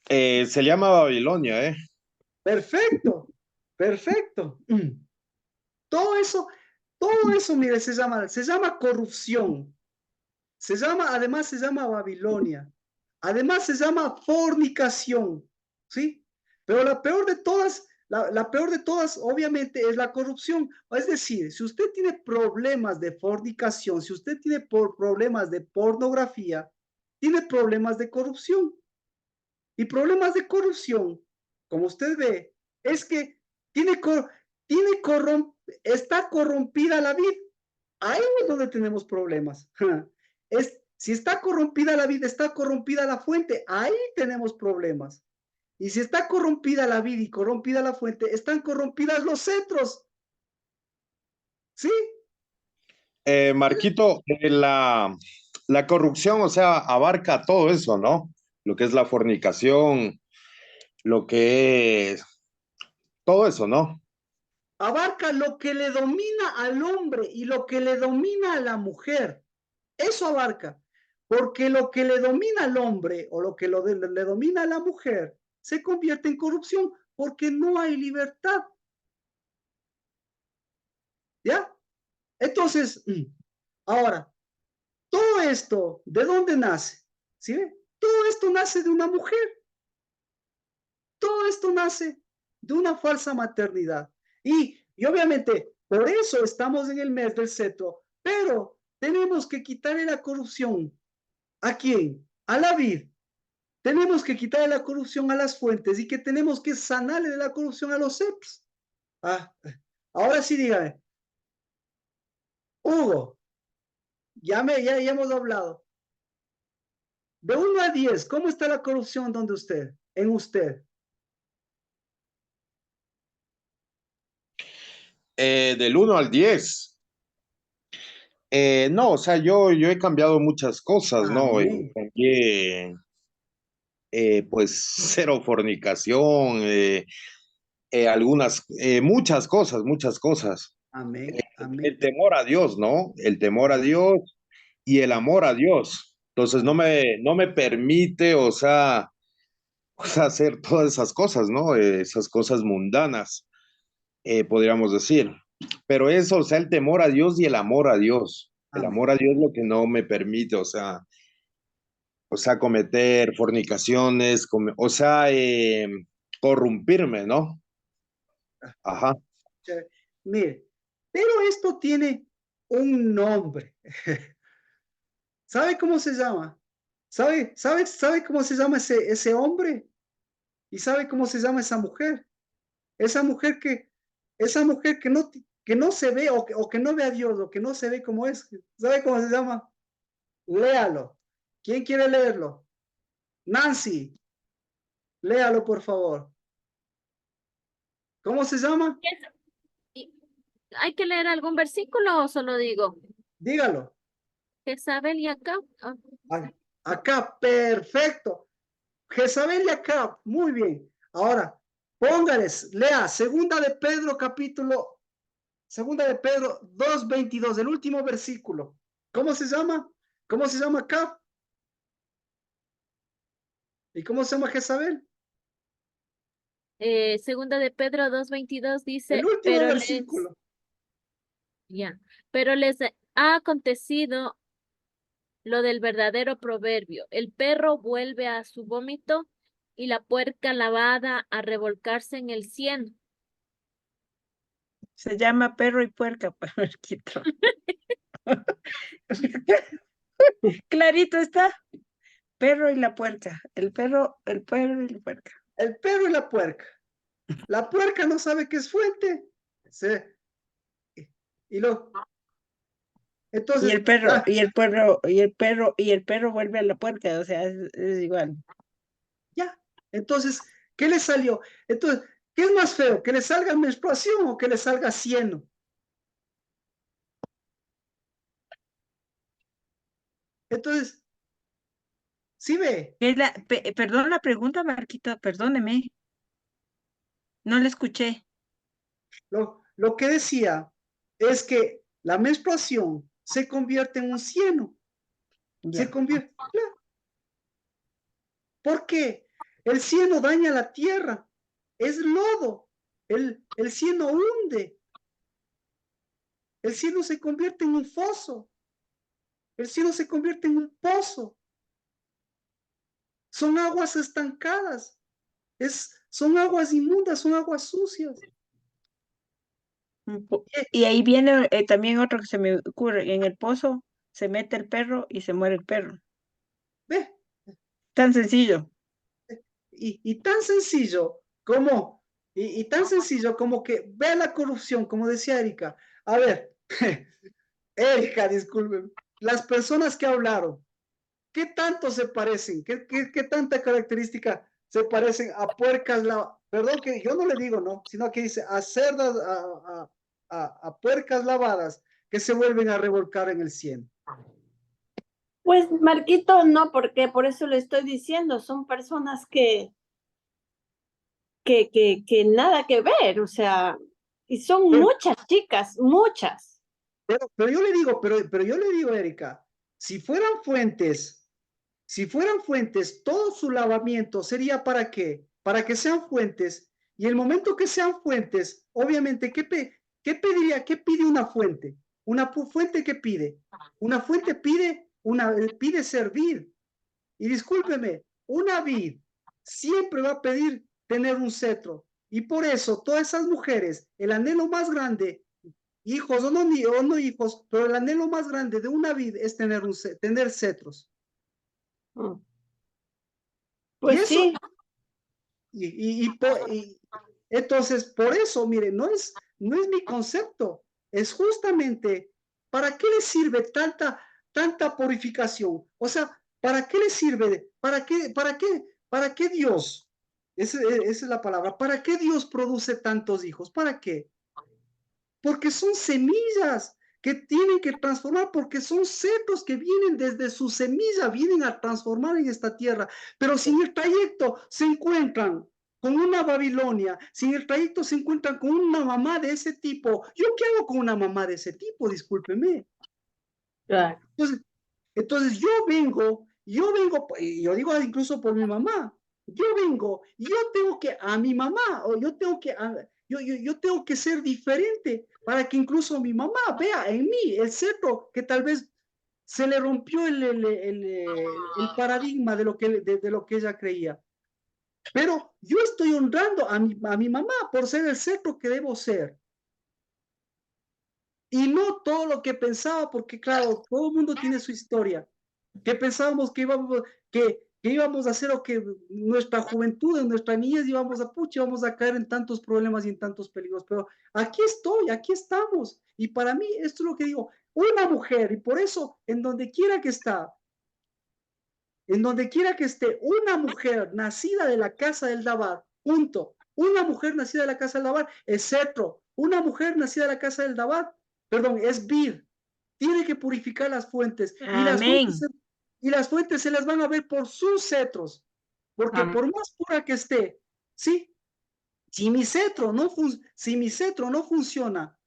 [SPEAKER 6] Se llama Babilonia, ¿eh?
[SPEAKER 1] Perfecto. Todo eso, mire, se llama corrupción. Además se llama Babilonia. Además se llama fornicación, ¿sí? Pero la peor de todas, obviamente, es la corrupción. Es decir, si usted tiene problemas de fornicación, si usted tiene problemas de pornografía, tiene problemas de corrupción. Y problemas de corrupción, como usted ve, es que está corrompida la vid. Ahí es donde tenemos problemas. Si está corrompida la vid, está corrompida la fuente, ahí tenemos problemas. Y si está corrompida la vid y corrompida la fuente, están corrompidas los centros. ¿Sí?
[SPEAKER 6] Marquito, la corrupción, o sea, abarca todo eso, ¿no? Lo que es la fornicación, lo que es todo eso, ¿no?
[SPEAKER 1] Abarca lo que le domina al hombre y lo que le domina a la mujer. Eso abarca. Porque lo que le domina al hombre o lo que le domina a la mujer se convierte en corrupción porque no hay libertad. ¿Ya? Entonces, ahora, todo esto, ¿de dónde nace? ¿Sí? Todo esto nace de una mujer. Todo esto nace de una falsa maternidad. Y Y obviamente, por eso estamos en el mes del cetro, pero tenemos que quitarle la corrupción. ¿A quién? A la vid. Tenemos que quitarle la corrupción a las fuentes y que tenemos que sanarle de la corrupción a los cetros. Ahora sí, dígame. Hugo, ya hemos hablado. De 1 a 10, ¿cómo está la corrupción donde usted? En usted.
[SPEAKER 6] Del 1 al 10. No, o sea, yo he cambiado muchas cosas, ¿no?
[SPEAKER 1] Amén.
[SPEAKER 6] Cambié, pues, cero fornicación, muchas cosas.
[SPEAKER 1] Amén. Amén.
[SPEAKER 6] El temor a Dios, ¿no? El temor a Dios y el amor a Dios. Entonces no me permite, o sea, hacer todas esas cosas, ¿no? Esas cosas mundanas, podríamos decir. Pero eso, o sea, el temor a Dios y el amor a Dios. El
[SPEAKER 1] Amén.
[SPEAKER 6] amor a Dios es lo que no me permite, o sea, cometer fornicaciones, corrompirme, ¿no? Ajá.
[SPEAKER 1] Mire, pero esto tiene un nombre. ¿Sabe cómo se llama? ¿Sabe cómo se llama ese hombre? ¿Y sabe cómo se llama esa mujer? Esa mujer que no se ve o que no ve a Dios o que no se ve como es. ¿Sabe cómo se llama? Léalo. ¿Quién quiere leerlo? Nancy, léalo por favor. ¿Cómo se llama?
[SPEAKER 8] ¿Hay que leer algún versículo o solo digo?
[SPEAKER 1] Dígalo.
[SPEAKER 8] Jezabel y Acab.
[SPEAKER 1] Acá, perfecto. Jezabel y Acab, muy bien. Ahora, póngales, lea, segunda de Pedro 2:22, el último versículo. ¿Cómo se llama? ¿Cómo se llama Acab? ¿Y cómo se llama Jezabel?
[SPEAKER 8] Segunda de Pedro 2:22 dice,
[SPEAKER 1] El último versículo.
[SPEAKER 8] pero les ha acontecido lo del verdadero proverbio. El perro vuelve a su vómito y la puerca lavada a revolcarse en el cieno.
[SPEAKER 3] Se llama perro y puerca, Marquito. Clarito está. Perro y la puerca. El perro y la puerca.
[SPEAKER 1] El perro y la puerca. La puerca no sabe qué es fuente. Sí. Entonces,
[SPEAKER 3] y el perro vuelve a la puerca, o sea, es igual.
[SPEAKER 1] Ya. Entonces, ¿qué le salió? Entonces, ¿qué es más feo? ¿Que le salga menstruación o que le salga cieno? Entonces, ¿sí ve?
[SPEAKER 3] Perdón la pregunta, Marquito, perdóneme. No le escuché.
[SPEAKER 1] Lo que decía es que la menstruación se convierte en un cieno.
[SPEAKER 3] Ya.
[SPEAKER 1] Se convierte. ¿Por qué? El cieno daña la tierra. Es lodo. El cieno hunde. El cieno se convierte en un foso. El cieno se convierte en un pozo. Son aguas estancadas. Son aguas inmundas, son aguas sucias.
[SPEAKER 3] Y ahí viene también otro que se me ocurre. En el pozo se mete el perro y se muere el perro.
[SPEAKER 1] ¿Ve?
[SPEAKER 3] Tan sencillo.
[SPEAKER 1] Y tan sencillo como, y tan sencillo como que vea la corrupción, como decía Erika. A ver, Erika, disculpen, las personas que hablaron, ¿qué tanto se parecen? ¿Qué tanta característica se parecen a puercas perdón que yo no le digo, ¿no? Sino que dice a cerdas, a puercas lavadas que se vuelven a revolcar en el cielo.
[SPEAKER 5] Pues Marquito, no, porque por eso le estoy diciendo, son personas que nada que ver, o sea, y son muchas chicas, muchas.
[SPEAKER 1] Pero yo le digo, pero yo le digo, Erika, si fueran fuentes, todo su lavamiento sería ¿para qué? Para que sean fuentes, y el momento que sean fuentes, obviamente, ¿qué pediría? ¿Qué pide una fuente? ¿Una fuente qué pide? Una fuente pide servir. Y discúlpeme, una vid siempre va a pedir tener un cetro. Y por eso todas esas mujeres, el anhelo más grande, hijos o no hijos, pero el anhelo más grande de una vida es tener cetros.
[SPEAKER 3] Pues sí.
[SPEAKER 1] Entonces, por eso, mire, no es mi concepto, es justamente, ¿para qué le sirve tanta purificación? O sea, ¿para qué le sirve? ¿Para qué Dios? Esa es la palabra. ¿Para qué Dios produce tantos hijos? ¿Para qué? Porque son semillas que tienen que transformar, porque son cetros que vienen desde su semilla, vienen a transformar en esta tierra. Pero si en el trayecto se encuentran con una Babilonia, si en el trayecto se encuentran con una mamá de ese tipo, ¿yo qué hago con una mamá de ese tipo? Discúlpeme.
[SPEAKER 3] Claro.
[SPEAKER 1] Entonces yo vengo, y yo digo incluso por mi mamá, yo vengo, y yo tengo que a mi mamá, o yo tengo que ser diferente para que incluso mi mamá vea en mí el cetro que tal vez se le rompió el paradigma de lo que ella creía. Pero yo estoy honrando a mi mamá por ser el cetro que debo ser. Y no todo lo que pensaba, porque claro, todo el mundo tiene su historia. Que pensábamos que íbamos a hacer, o que nuestra juventud, en nuestra niñez íbamos a caer en tantos problemas y en tantos peligros. Pero aquí estoy, aquí estamos. Y para mí, esto es lo que digo, una mujer, y por eso, en donde quiera que esté, una mujer nacida de la casa del Dabar, punto. Una mujer nacida de la casa del Dabar es cetro. Una mujer nacida de la casa del Dabar, perdón, es vid. Tiene que purificar las fuentes.
[SPEAKER 3] Amén.
[SPEAKER 1] Y las fuentes se las van a ver por sus cetros. Porque por más pura que esté, ¿sí? Si mi cetro no funciona,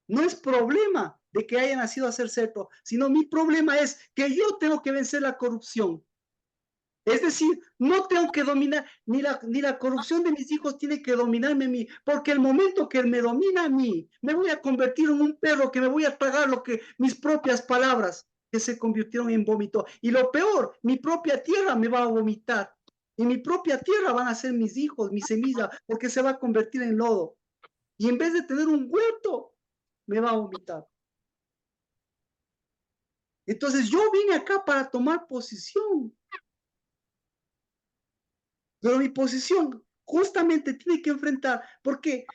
[SPEAKER 1] no es problema de que haya nacido a ser cetro, sino mi problema es que yo tengo que vencer la corrupción. Es decir, no tengo que dominar, ni la corrupción de mis hijos tiene que dominarme a mí, porque el momento que me domina a mí, me voy a convertir en un perro que me voy a tragar mis propias palabras, que se convirtieron en vómito. Y lo peor, mi propia tierra me va a vomitar. Y mi propia tierra van a ser mis hijos, mi semilla, porque se va a convertir en lodo. Y en vez de tener un huerto, me va a vomitar. Entonces yo vine acá para tomar posición. Pero mi posición justamente tiene que enfrentar, porque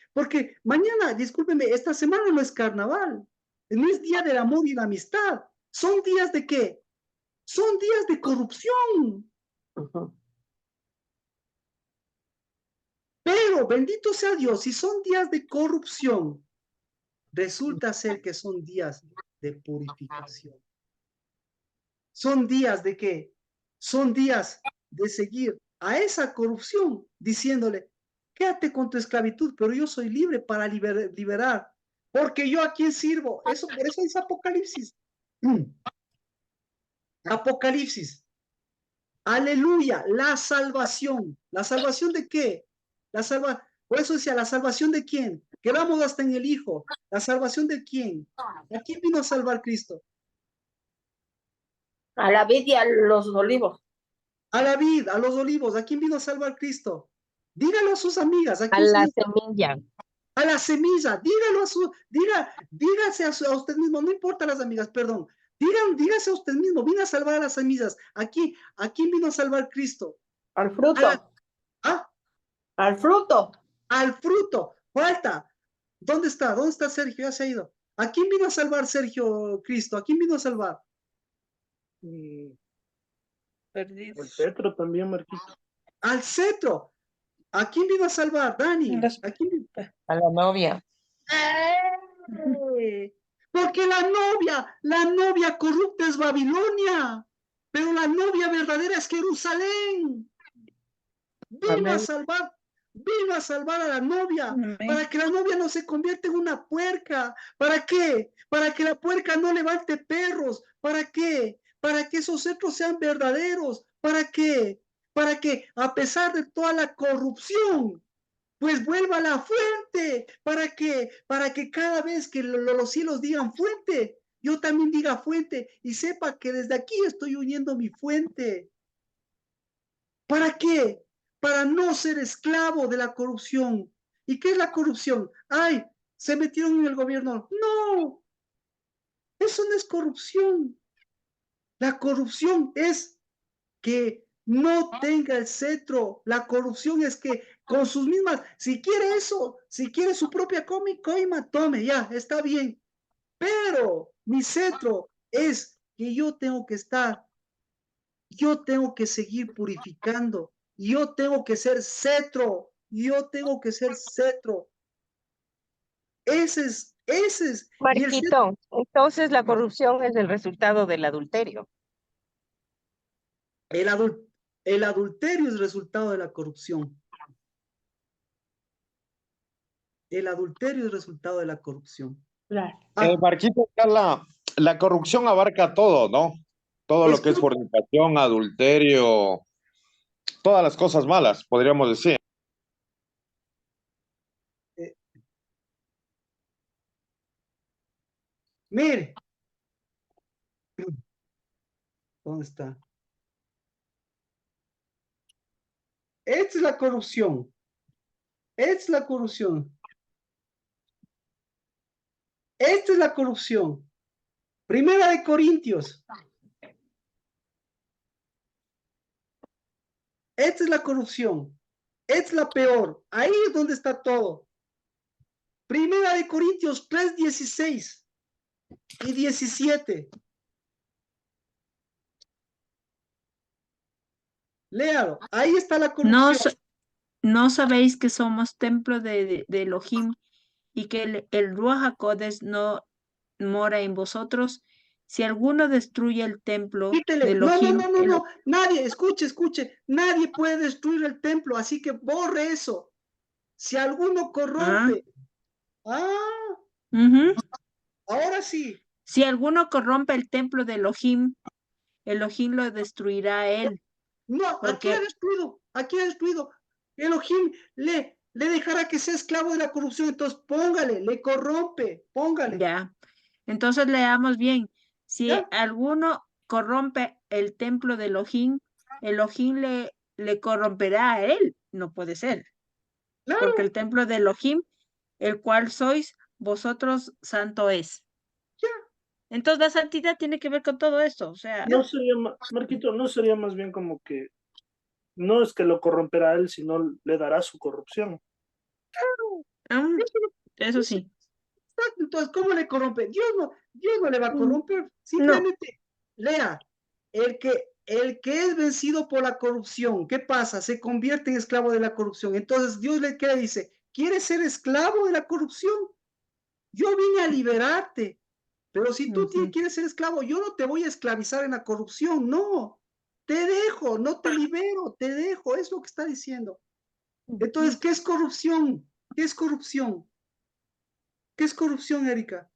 [SPEAKER 1] mañana, discúlpeme, esta semana no es carnaval, no es día del amor y la amistad. ¿Son días de qué? Son días de corrupción. Pero bendito sea Dios, si son días de corrupción, resulta ser que son días de purificación. ¿Son días de qué? Son días de seguir a esa corrupción diciéndole, quédate con tu esclavitud, pero yo soy libre para liberar, porque yo a quién sirvo. Por eso dice Apocalipsis. Apocalipsis. Aleluya, la salvación. ¿La salvación de qué? Por eso decía, ¿la salvación de quién? Quedamos hasta en el Hijo. ¿La salvación de quién? ¿A quién vino a salvar Cristo?
[SPEAKER 3] A la vid y a los olivos.
[SPEAKER 1] A la vid, a los olivos. ¿A quién vino a salvar Cristo? Dígalo a sus amigas.
[SPEAKER 4] A la semilla.
[SPEAKER 1] A la semilla. Dígalo dígase a usted mismo. No importa las amigas, perdón. Dígase a usted mismo. Vino a salvar a las semillas. ¿A quién vino a salvar Cristo?
[SPEAKER 3] Al fruto. Al fruto.
[SPEAKER 1] Al fruto. Falta. ¿Dónde está? ¿Dónde está Sergio? Ya se ha ido. ¿A quién vino a salvar Sergio Cristo? ¿A quién vino a salvar?
[SPEAKER 3] Perdido.
[SPEAKER 9] El cetro también, Marquito.
[SPEAKER 1] Al cetro. ¿A quién vino a salvar, Dani? ¿A quién vino?
[SPEAKER 4] A la novia.
[SPEAKER 1] Porque la novia corrupta es Babilonia, pero la novia verdadera es Jerusalén. Vino a salvar a la novia, para que la novia no se convierta en una puerca. ¿Para qué? Para que la puerca no levante perros. ¿Para qué? Para que esos cetros sean verdaderos. ¿Para qué? Para que a pesar de toda la corrupción, pues vuelva a la fuente. ¿Para qué? Para que cada vez que los cielos digan fuente, yo también diga fuente y sepa que desde aquí estoy uniendo mi fuente. ¿Para qué? Para no ser esclavo de la corrupción. ¿Y qué es la corrupción? ¡Ay! Se metieron en el gobierno. ¡No! Eso no es corrupción. La corrupción es que no tenga el cetro. La corrupción es que con sus mismas, si quiere eso, si quiere su propia coima, tome, ya, está bien. Pero mi cetro es que yo tengo que estar, yo tengo que seguir purificando, yo tengo que ser cetro, yo tengo que ser cetro. Ese es, y el cetro,
[SPEAKER 4] Marquito, entonces la corrupción es el resultado del adulterio.
[SPEAKER 1] el, adul- el adulterio es resultado de la corrupción. El adulterio es resultado de la corrupción.
[SPEAKER 2] Claro.
[SPEAKER 6] Marquito, ya la corrupción abarca todo, ¿no? Todo lo que es
[SPEAKER 1] Escu-
[SPEAKER 6] fornicación, adulterio, todas las cosas malas, podríamos decir.
[SPEAKER 1] Mire, ¿dónde está? Esta es la corrupción. Esta es la corrupción. Esta es la corrupción. Primera de Corintios. Esta es la corrupción. Esta es la peor. Ahí es donde está todo. Primera de Corintios 3, 16 y 17. Léalo. Ahí está la
[SPEAKER 3] No,
[SPEAKER 1] corrupción.
[SPEAKER 3] ¿no sabéis que somos templo de Elohim y que el Ruach HaKodesh no mora en vosotros? Si alguno destruye el templo de
[SPEAKER 1] Quítele. No, no,
[SPEAKER 3] Elohim,
[SPEAKER 1] no, no, no. Nadie, escuche. Nadie puede destruir el templo, así que borre eso. Si alguno corrompe.
[SPEAKER 3] ujú.
[SPEAKER 1] Ahora sí.
[SPEAKER 3] Si alguno corrompe el templo de Elohim, Elohim lo destruirá a él,
[SPEAKER 1] No, aquí ha
[SPEAKER 3] porque
[SPEAKER 1] destruido, aquí ha destruido. Elohim le dejará que sea esclavo de la corrupción, entonces póngale, le corrompe, póngale.
[SPEAKER 3] ya. Entonces leamos bien. Si
[SPEAKER 1] ¿Ya?
[SPEAKER 3] alguno corrompe el templo de Elohim, Elohim le corromperá a él. No puede ser, porque
[SPEAKER 1] Claro,
[SPEAKER 3] el templo de Elohim, el cual sois vosotros, santo es.
[SPEAKER 1] ya.
[SPEAKER 3] Entonces la santidad tiene que ver con todo esto. O sea,
[SPEAKER 9] No sería, Marquito, no sería más bien como que no es que lo corromperá a él, sino le dará su corrupción.
[SPEAKER 3] mm,
[SPEAKER 1] Eso,
[SPEAKER 3] eso sí.
[SPEAKER 1] exacto. Entonces, ¿cómo le corrompe? Dios no le va a corromper.
[SPEAKER 3] No.
[SPEAKER 1] Simplemente lea. El que es vencido por la corrupción, ¿qué pasa? Se convierte en esclavo de la corrupción. Entonces Dios ¿qué le dice? ¿Quieres ser esclavo de la corrupción? Yo vine a liberarte. Pero si tú
[SPEAKER 3] Ujú.
[SPEAKER 1] quieres ser esclavo, yo no te voy a esclavizar en la corrupción, no. Te dejo, no te libero, te dejo, es lo que está diciendo. Entonces, ¿qué es corrupción? ¿Qué es corrupción? ¿Qué es corrupción, Erika?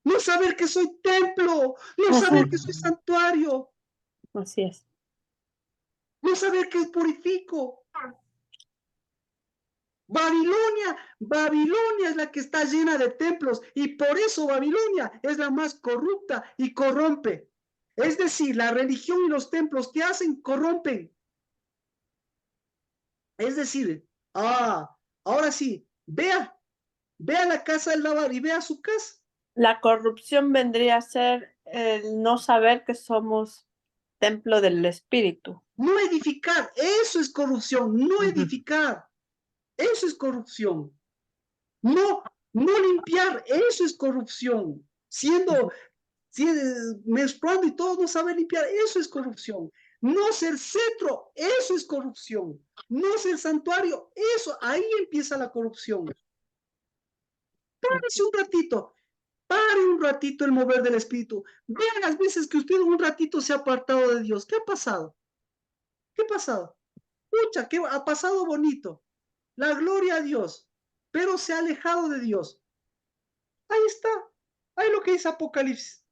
[SPEAKER 1] No saber que soy templo, no saber que soy santuario,
[SPEAKER 2] Así es.
[SPEAKER 1] no saber que purifico. Babilonia es la que está llena de templos y por eso Babilonia es la más corrupta y corrompe. Es decir, la religión y los templos que hacen corrompen. Es decir, ahora sí, vea la casa del Labar y vea su casa.
[SPEAKER 2] La corrupción vendría a ser el no saber que somos templo del Espíritu.
[SPEAKER 1] No edificar, eso es corrupción, no
[SPEAKER 3] Ujú.
[SPEAKER 1] edificar, eso es corrupción. No limpiar, eso es corrupción. Menstruando y todo, no saber limpiar, eso es corrupción. No ser cetro, eso es corrupción. No ser santuario, eso, ahí empieza la corrupción. Párese pare un ratito el mover del espíritu. Vean las veces que usted un ratito se ha apartado de Dios. ¿Qué ha pasado? ¿Qué ha pasado? Pucha, ¿qué ha pasado bonito? La gloria a Dios, pero se ha alejado de Dios. Ahí está, ahí lo que dice Apocalipsis.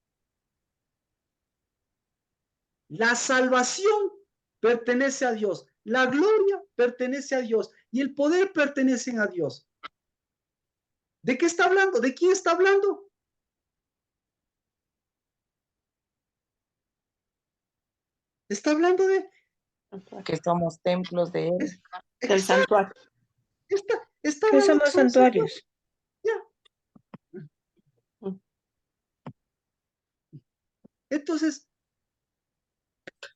[SPEAKER 1] La salvación pertenece a Dios, la gloria pertenece a Dios y el poder pertenecen a Dios. ¿De qué está hablando? ¿De quién está hablando? Está hablando de
[SPEAKER 4] Que somos templos de Él.
[SPEAKER 1] es-
[SPEAKER 2] Del
[SPEAKER 1] exacto,
[SPEAKER 2] santuario.
[SPEAKER 1] Está
[SPEAKER 3] Que
[SPEAKER 1] hablando
[SPEAKER 3] somos
[SPEAKER 1] que somos
[SPEAKER 3] santuarios.
[SPEAKER 1] Ya. Entonces,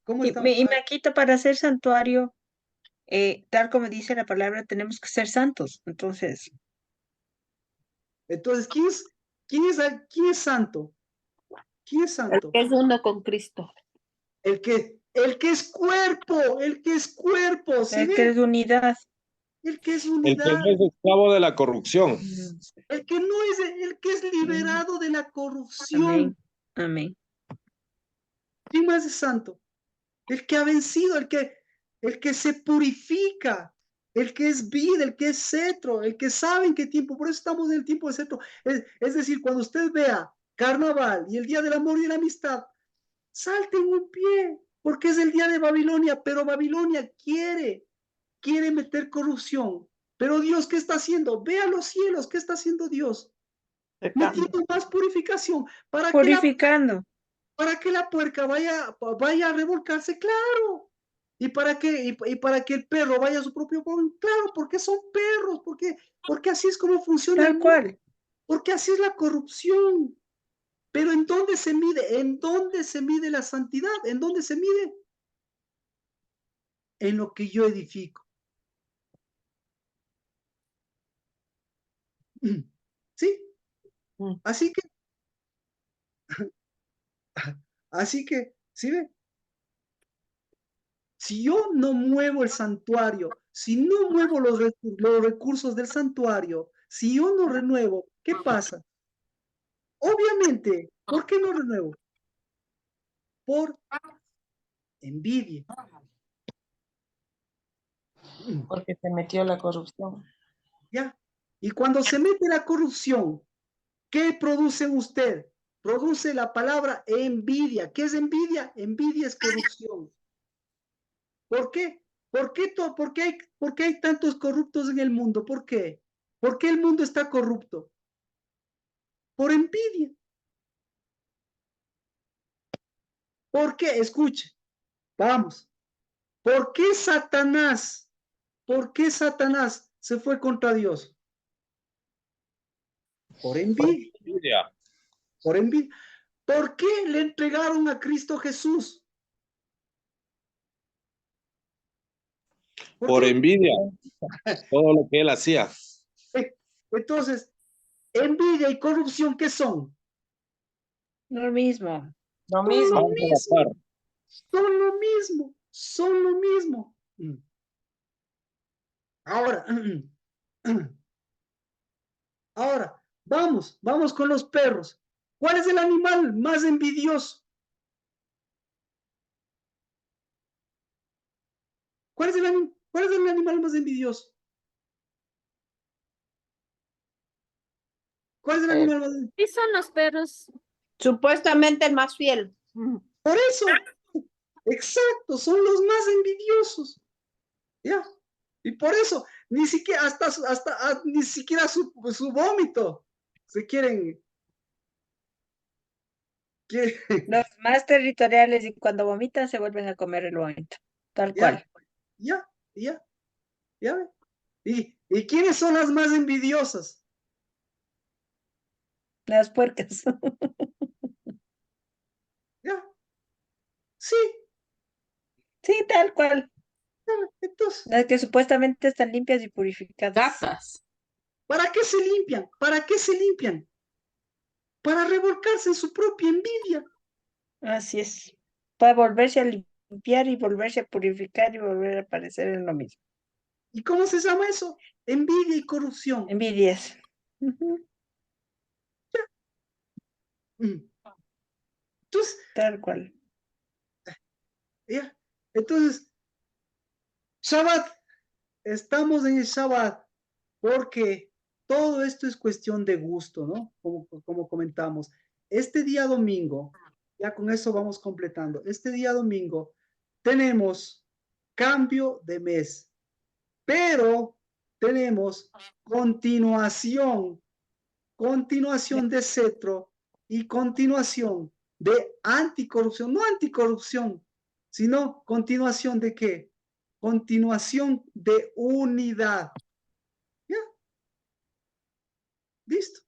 [SPEAKER 1] ¿cómo
[SPEAKER 3] Y,
[SPEAKER 1] estamos?
[SPEAKER 3] y Maquito, para ser santuario, tal como dice la palabra, tenemos que ser santos. Entonces,
[SPEAKER 1] Entonces, quién es santo? ¿Quién es
[SPEAKER 2] El
[SPEAKER 1] santo?
[SPEAKER 2] que es uno con Cristo.
[SPEAKER 1] El que es cuerpo, ¿sí
[SPEAKER 3] el que
[SPEAKER 1] ve?
[SPEAKER 3] es unidad.
[SPEAKER 1] El que es
[SPEAKER 6] El que
[SPEAKER 1] unidad,
[SPEAKER 6] no es esclavo de la corrupción.
[SPEAKER 3] Mm,
[SPEAKER 1] el que no es, el que es liberado de la
[SPEAKER 3] Amén.
[SPEAKER 1] corrupción.
[SPEAKER 3] Amén.
[SPEAKER 1] ¿Quién más es santo? El que ha vencido, el que se purifica, el que es vida, el que es cetro, el que sabe en qué tiempo. Por eso estamos en el tiempo de cetro. Es decir, cuando usted vea carnaval y el día del amor y la amistad, salten un pie, porque es el día de Babilonia, pero Babilonia quiere meter corrupción. Pero Dios, ¿qué está haciendo? Ve a los cielos, ¿qué está haciendo Dios? Metiendo más purificación para que
[SPEAKER 3] Purificando.
[SPEAKER 1] la puerca vaya a revolcarse, claro. Y para que el perro vaya a su propio pueblo, claro, porque son perros, porque así es como funciona el
[SPEAKER 3] Tal
[SPEAKER 1] mundo,
[SPEAKER 3] cual.
[SPEAKER 1] porque así es la corrupción. Pero ¿en dónde se mide? ¿En dónde se mide la santidad? ¿En dónde se mide? En lo que yo edifico. ¿Sí? Así que, ¿sí ve? Si yo no muevo el santuario, si no muevo los recursos del santuario, si yo no renuevo, ¿qué pasa? Obviamente, ¿por qué no renuevo? Por envidia.
[SPEAKER 4] Porque se metió la corrupción.
[SPEAKER 1] ¿Ya? Y cuando se mete la corrupción, ¿qué produce usted? Produce la palabra envidia. ¿Qué es envidia? Envidia es corrupción. ¿Por qué? ¿Por qué hay tantos corruptos en el mundo? ¿Por qué? ¿Por qué el mundo está corrupto? Por envidia. ¿Por qué? Escuche, vamos. ¿Por qué Satanás se fue contra Dios? Por envidia. Por envidia. ¿Por qué le entregaron a Cristo Jesús?
[SPEAKER 6] Por envidia, todo lo que él hacía.
[SPEAKER 1] Entonces, envidia y corrupción, ¿qué son?
[SPEAKER 3] Lo mismo.
[SPEAKER 4] Lo
[SPEAKER 1] Son
[SPEAKER 4] mismo.
[SPEAKER 1] lo mismo. Son lo mismo. Son lo mismo. Ahora, vamos con los perros. ¿Cuál es el animal más envidioso? ¿Cuál es el animal más envidioso? ¿Cuál es el animal más envidioso?
[SPEAKER 8] ¿Qué son los perros?
[SPEAKER 2] Supuestamente el más fiel.
[SPEAKER 1] Por eso, exacto, son los más envidiosos. ¿Ya? Y por eso, ni siquiera ni siquiera su vómito se quieren.
[SPEAKER 3] Los más territoriales y cuando vomitan se vuelven a comer el vómito. Tal
[SPEAKER 1] Ya,
[SPEAKER 3] cual.
[SPEAKER 1] ya ve. ¿Y quiénes son las más envidiosas?
[SPEAKER 3] Las puercas.
[SPEAKER 1] Ya, sí,
[SPEAKER 3] Sí, tal cual.
[SPEAKER 1] entonces,
[SPEAKER 3] Las que supuestamente están limpias y purificadas.
[SPEAKER 4] Gatas.
[SPEAKER 1] ¿para qué se limpian? ¿Para qué se limpian? Para revolcarse en su propia envidia.
[SPEAKER 3] Así es. Para volverse a limpiar y volverse a purificar y volver a aparecer en lo mismo.
[SPEAKER 1] ¿Y cómo se llama eso? Envidia y corrupción.
[SPEAKER 3] Envidias. Ujú.
[SPEAKER 1] Entonces,
[SPEAKER 3] Tal cual.
[SPEAKER 1] ya, entonces, Shabbat, estamos en el Shabbat, porque todo esto es cuestión de gusto, ¿no? Como comentamos. Este día domingo, ya con eso vamos completando. Este día domingo tenemos cambio de mes, pero tenemos continuación de cetro y continuación de anticorrupción, no anticorrupción, sino continuación de qué? Continuación de unidad. Listo.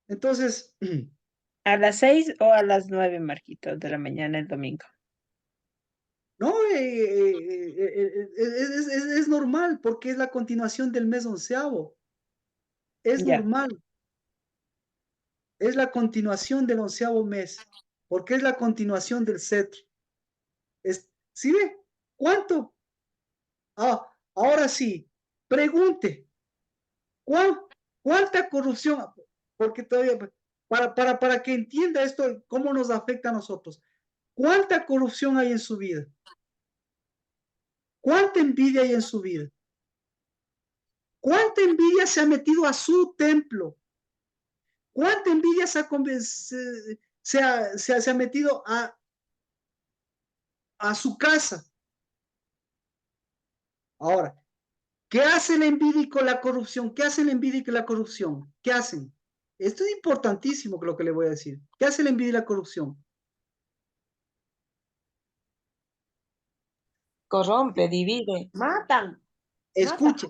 [SPEAKER 1] Entonces,
[SPEAKER 3] ¿A las 6 o a las 9, Marquito, de la mañana el domingo?
[SPEAKER 1] no, es normal porque es la continuación del mes 11º. Es
[SPEAKER 3] Ya.
[SPEAKER 1] normal. Es la continuación del 11º mes, porque es la continuación del cetro. ¿Sí ve? ¿Cuánto? Ahora sí, pregunte, ¿cuánta corrupción? Porque todavía, para que entienda esto, cómo nos afecta a nosotros. ¿Cuánta corrupción hay en su vida? ¿Cuánta envidia hay en su vida? ¿Cuánta envidia se ha metido a su templo? ¿Cuánta envidia se ha metido a su casa? Ahora, ¿qué hace la envidia con la corrupción? ¿Qué hace la envidia con la corrupción? ¿Qué hacen? Esto es importantísimo lo que le voy a decir. ¿Qué hace la envidia y la corrupción?
[SPEAKER 10] Corrompe, divide.
[SPEAKER 5] Matan.
[SPEAKER 1] Escuche,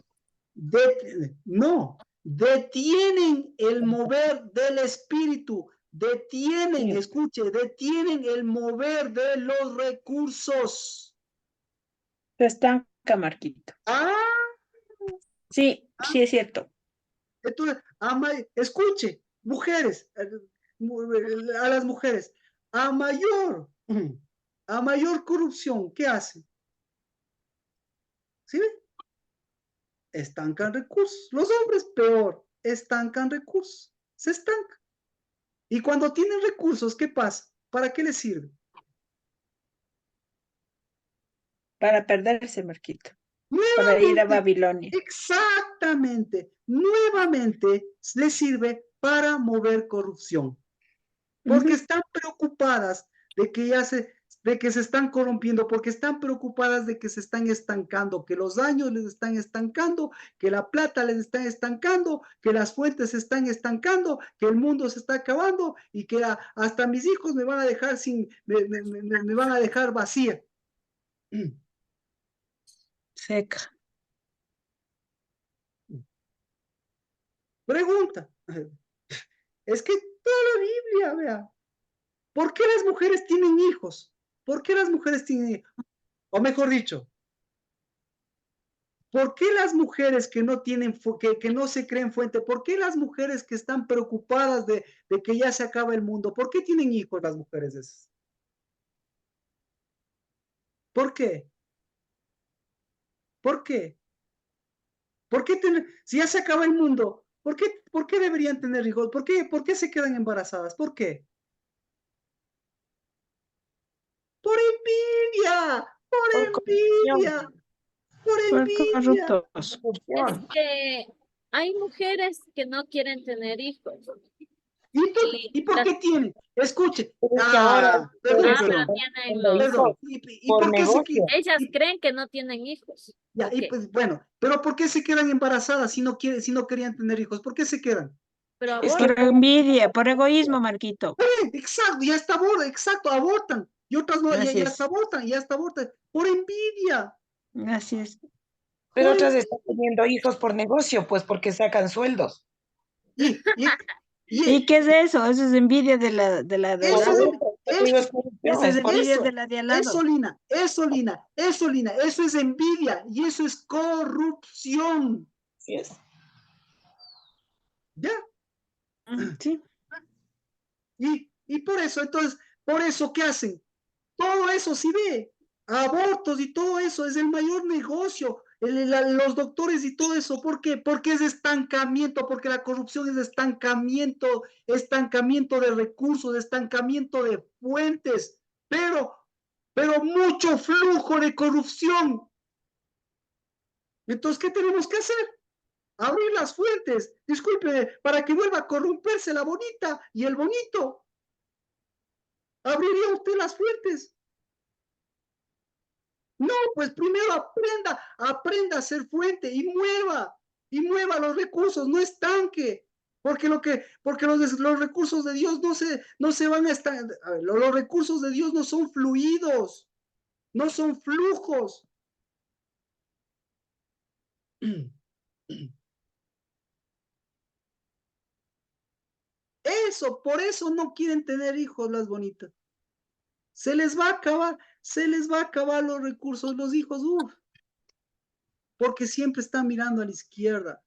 [SPEAKER 1] no, detienen el mover del espíritu, detienen,
[SPEAKER 3] Sí.
[SPEAKER 1] escuche, detienen el mover de los recursos.
[SPEAKER 3] Se estanca, Marquito. Sí, sí es cierto.
[SPEAKER 1] Entonces, escuche, mujeres, a las mujeres, a mayor corrupción, ¿qué hacen? ¿Sí ven? Estancan recursos. Los hombres, peor, estancan recursos, se estancan. Y cuando tienen recursos, ¿qué pasa? ¿Para qué les sirve?
[SPEAKER 3] Para perderse, Marquito. Para ir a
[SPEAKER 1] Nuevamente,
[SPEAKER 3] Babilonia.
[SPEAKER 1] exactamente, nuevamente les sirve para mover corrupción. Porque están preocupadas de que se están corrompiendo, porque están preocupadas de que se están estancando, que los años les están estancando, que la plata les está estancando, que las fuentes se están estancando, que el mundo se está acabando y que hasta mis hijos me van a dejar me van a dejar vacía.
[SPEAKER 3] Seca.
[SPEAKER 1] Pregunta. Es que toda la Biblia, vea, ¿por qué las mujeres tienen hijos? ¿Por qué las mujeres tienen hijos? O mejor dicho, ¿por qué las mujeres que no tienen, que no se creen fuente? ¿Por qué las mujeres que están preocupadas de que ya se acaba el mundo? ¿Por qué tienen hijos las mujeres esas? ¿Por qué? ¿Por qué? Si ya se acaba el mundo, ¿por qué deberían tener hijos? ¿Por qué se quedan embarazadas? ¿Por qué? Por envidia, por envidia, por envidia.
[SPEAKER 8] Es que hay mujeres que no quieren tener hijos.
[SPEAKER 1] ¿Y por qué tienen? Escuche.
[SPEAKER 10] Que ahora
[SPEAKER 1] Perdón.
[SPEAKER 8] Tienen los...
[SPEAKER 1] Perdón. ¿Y
[SPEAKER 10] por
[SPEAKER 1] por qué
[SPEAKER 10] negocio.
[SPEAKER 8] Ellas creen que no tienen hijos.
[SPEAKER 1] Ya,
[SPEAKER 8] ¿Por qué?
[SPEAKER 1] pues, bueno, pero ¿por qué se quedan embarazadas si no querían tener hijos? ¿Por qué se quedan?
[SPEAKER 8] Pero
[SPEAKER 10] Es
[SPEAKER 8] abortan.
[SPEAKER 3] Por envidia, por egoísmo, Marquito.
[SPEAKER 1] Exacto, ya está exacto, abortan. Y otras no,
[SPEAKER 3] Así
[SPEAKER 1] ya
[SPEAKER 3] es.
[SPEAKER 1] hasta abortan. Por envidia.
[SPEAKER 3] Así es.
[SPEAKER 10] Pero
[SPEAKER 1] Por
[SPEAKER 10] otras están teniendo hijos por negocio, pues porque sacan sueldos.
[SPEAKER 3] ¿Y qué es eso? Eso es envidia de la al
[SPEAKER 1] Eso
[SPEAKER 3] lado. Esa es envidia
[SPEAKER 1] eso,
[SPEAKER 3] de la de al lado.
[SPEAKER 1] eso es envidia y eso es corrupción.
[SPEAKER 10] Así es.
[SPEAKER 1] ¿Ya?
[SPEAKER 3] Sí.
[SPEAKER 1] Y por eso, entonces, ¿qué hacen? Todo eso, si ve, abortos y todo eso es el mayor negocio, los doctores y todo eso, ¿por qué? Porque es estancamiento, porque la corrupción es estancamiento de recursos, estancamiento de fuentes, pero mucho flujo de corrupción. Entonces, ¿qué tenemos que hacer? Abrir las fuentes, disculpe, para que vuelva a corromperse la bonita y el bonito. ¿Abriría usted las fuentes? No, pues primero aprenda a ser fuente y mueva los recursos, no estanque, porque los recursos de Dios no se van a estar, los recursos de Dios no son fluidos, no son flujos. Eso, por eso no quieren tener hijos las bonitas. Se les va a acabar los recursos, los hijos, porque siempre están mirando a la izquierda.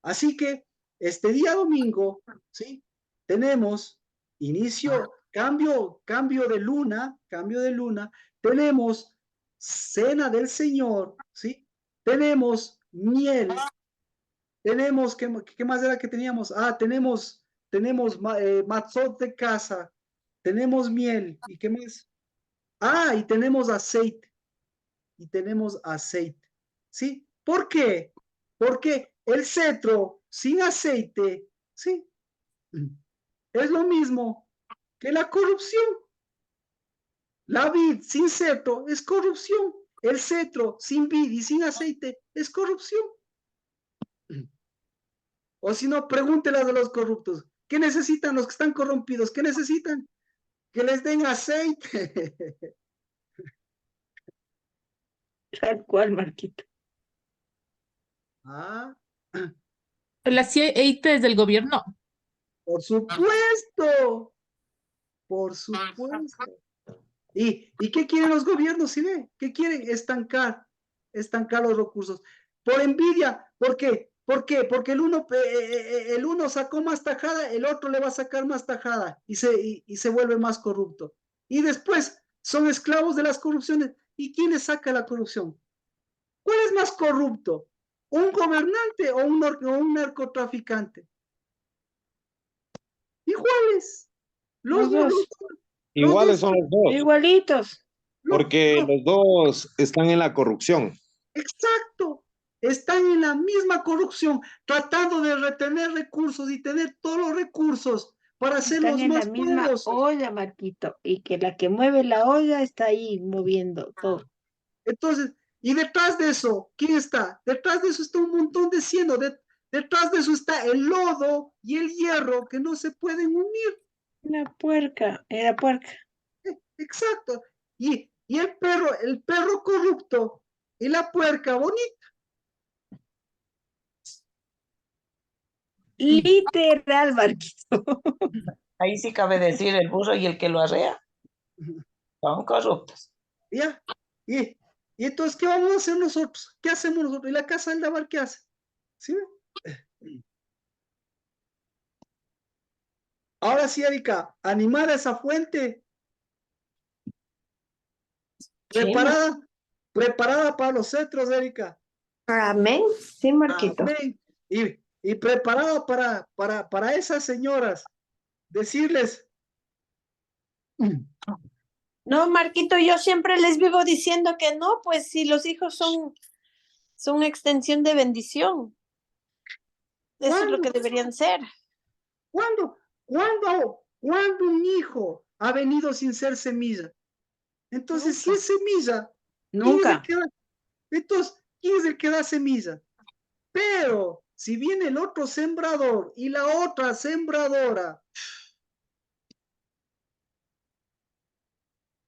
[SPEAKER 1] Así que este día domingo, ¿sí? Tenemos cambio de luna, tenemos cena del Señor, ¿sí? Tenemos miel, tenemos, ¿qué más era que teníamos? Tenemos matzot de casa, tenemos miel, ¿y qué más? Y tenemos aceite, ¿sí? ¿Por qué? Porque el cetro sin aceite, ¿sí? Es lo mismo que la corrupción. La vid sin cetro es corrupción. El cetro sin vid y sin aceite es corrupción. O si no, pregúntele a los corruptos. ¿Qué necesitan los que están corrompidos? ¿Qué necesitan? Que les den aceite.
[SPEAKER 3] Tal cual, Marquito.
[SPEAKER 11] El aceite es del gobierno.
[SPEAKER 1] Por supuesto. Por supuesto. ¿Y qué quieren los gobiernos? ¿Sí ve? ¿Qué quieren? Estancar los recursos. Por envidia. ¿Por qué? ¿Por qué? Porque el uno sacó más tajada, el otro le va a sacar más tajada y se vuelve más corrupto. Y después son esclavos de las corrupciones. ¿Y quién les saca la corrupción? ¿Cuál es más corrupto? ¿Un gobernante o un narcotraficante? Iguales. Los dos.
[SPEAKER 6] Iguales son los dos.
[SPEAKER 3] Igualitos.
[SPEAKER 6] Porque los dos están en la corrupción.
[SPEAKER 1] Exacto. Están en la misma corrupción, tratando de retener recursos y tener todos los recursos para hacerlos
[SPEAKER 3] Están en
[SPEAKER 1] más
[SPEAKER 3] la misma
[SPEAKER 1] poderosos.
[SPEAKER 3] olla, Marquito, y que la que mueve la olla está ahí moviendo todo.
[SPEAKER 1] Entonces, y detrás de eso, ¿quién está? Detrás de eso está un montón de cieno. Detrás de eso está el lodo y el hierro que no se pueden unir.
[SPEAKER 3] Era puerca.
[SPEAKER 1] Exacto. Y el perro corrupto y la puerca bonita.
[SPEAKER 3] Literal, Marquito.
[SPEAKER 10] Ahí sí cabe decir el burro y el que lo arrea son corruptos.
[SPEAKER 1] Ya. Y entonces, ¿qué vamos a hacer nosotros? ¿Qué hacemos nosotros? ¿Y la casa del Dabar qué hace? ¿Sí? Ahora sí, Erika, animar a esa fuente. Preparada para los cetros, Erika.
[SPEAKER 5] Amén. Sí, Marquito.
[SPEAKER 1] Amén. Y preparada para esas señoras. Decirles.
[SPEAKER 2] No, Marquito, yo siempre les vivo diciendo que no, pues si los hijos son extensión de bendición. Eso es lo que deberían ser.
[SPEAKER 1] ¿Cuándo un hijo ha venido sin ser semilla? Entonces, si es semilla,
[SPEAKER 3] nunca.
[SPEAKER 1] Entonces, ¿quién es el que da semilla? Pero si viene el otro sembrador y la otra sembradora,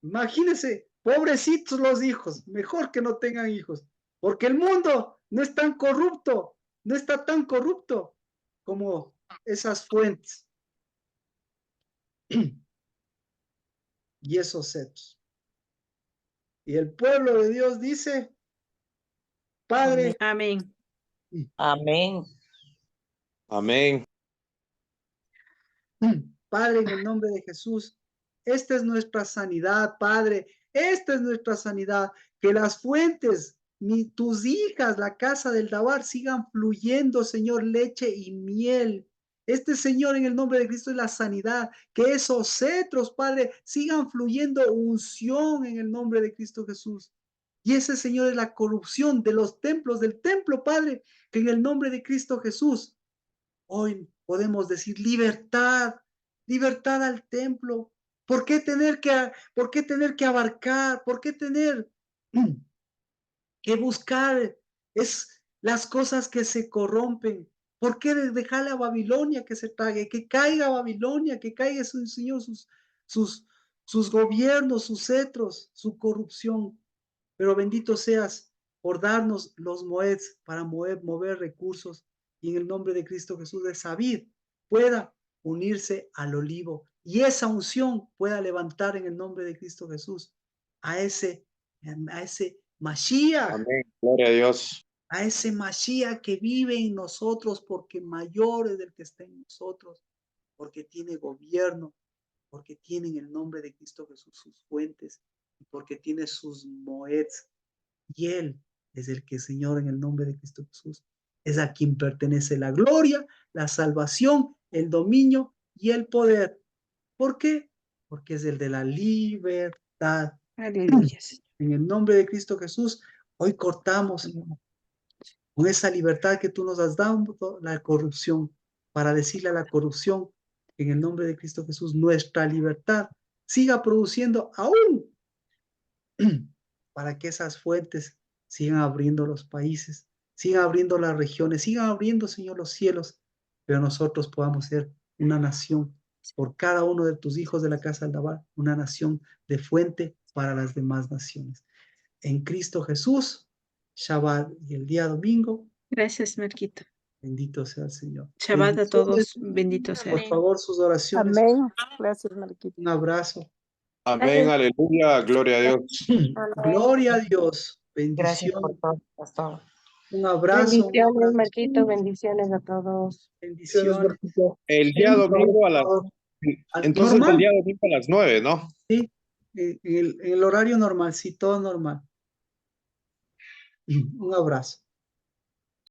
[SPEAKER 1] imagínense, pobrecitos los hijos, mejor que no tengan hijos, porque el mundo no es tan corrupto, no está tan corrupto como esas fuentes y esos setos. Y el pueblo de Dios dice, Padre.
[SPEAKER 3] Amén.
[SPEAKER 10] Amén.
[SPEAKER 6] Amén.
[SPEAKER 1] Padre, en el nombre de Jesús, esta es nuestra sanidad, Padre. Esta es nuestra sanidad. Que las fuentes, tus hijas, la casa del Dabar, sigan fluyendo, Señor, leche y miel. Señor, en el nombre de Cristo es la sanidad. Que esos cetros, Padre, sigan fluyendo unción en el nombre de Cristo Jesús. Y ese, Señor, es la corrupción de los templos, del templo, Padre, que en el nombre de Cristo Jesús, hoy podemos decir libertad, libertad al templo. ¿Por qué tener que abarcar? ¿Por qué tener que buscar las cosas que se corrompen? ¿Por qué dejarle a Babilonia que se trague? Que caiga Babilonia, que caiga su Señor, sus gobiernos, sus cetros, su corrupción. Pero bendito seas por darnos los moeds para mover recursos. y en el nombre de Cristo Jesús esa vid pueda unirse al olivo y esa unción pueda levantar en el nombre de Cristo Jesús a ese Mashiach.
[SPEAKER 6] Amén. Gloria a Dios.
[SPEAKER 1] A ese Mashiach que vive en nosotros, porque mayor es el que está en nosotros, porque tiene gobierno, porque tiene en el nombre de Cristo Jesús sus fuentes, y porque tiene sus moeds. Y Él es el que, Señor, en el nombre de Cristo Jesús, es a quien pertenece la gloria, la salvación, el dominio y el poder. ¿Por qué? Porque es el de la libertad.
[SPEAKER 3] Aleluya.
[SPEAKER 1] En el nombre de Cristo Jesús, hoy cortamos con esa libertad que tú nos has dado, la corrupción, para decirle a la corrupción, en el nombre de Cristo Jesús, nuestra libertad siga produciendo aún, para que esas fuentes sigan abriendo los países, sigan abriendo las regiones, sigan abriendo, Señor, los cielos, pero nosotros podamos ser una nación, por cada uno de tus hijos de la casa del Dabar, una nación de fuente para las demás naciones. En Cristo Jesús, Shabbat y el día domingo.
[SPEAKER 3] Gracias, Marquito.
[SPEAKER 1] Bendito sea el Señor.
[SPEAKER 3] Shabbat a todos, bendito sea.
[SPEAKER 1] Por favor, sus oraciones.
[SPEAKER 4] Amén. Gracias, Marquito.
[SPEAKER 1] Un abrazo.
[SPEAKER 6] Amén, aleluya, gloria a Dios.
[SPEAKER 1] Gloria a Dios.
[SPEAKER 10] Gracias por
[SPEAKER 1] Bendición.
[SPEAKER 10] todo, pastor.
[SPEAKER 1] Un abrazo.
[SPEAKER 4] Bendiciones, Marquito. Bendiciones a todos.
[SPEAKER 1] Bendiciones.
[SPEAKER 6] El día domingo a las... Entonces
[SPEAKER 1] ¿Normal?
[SPEAKER 6] el día domingo a las 9, ¿no?
[SPEAKER 1] Sí, en el horario normal, sí, todo normal. Un abrazo.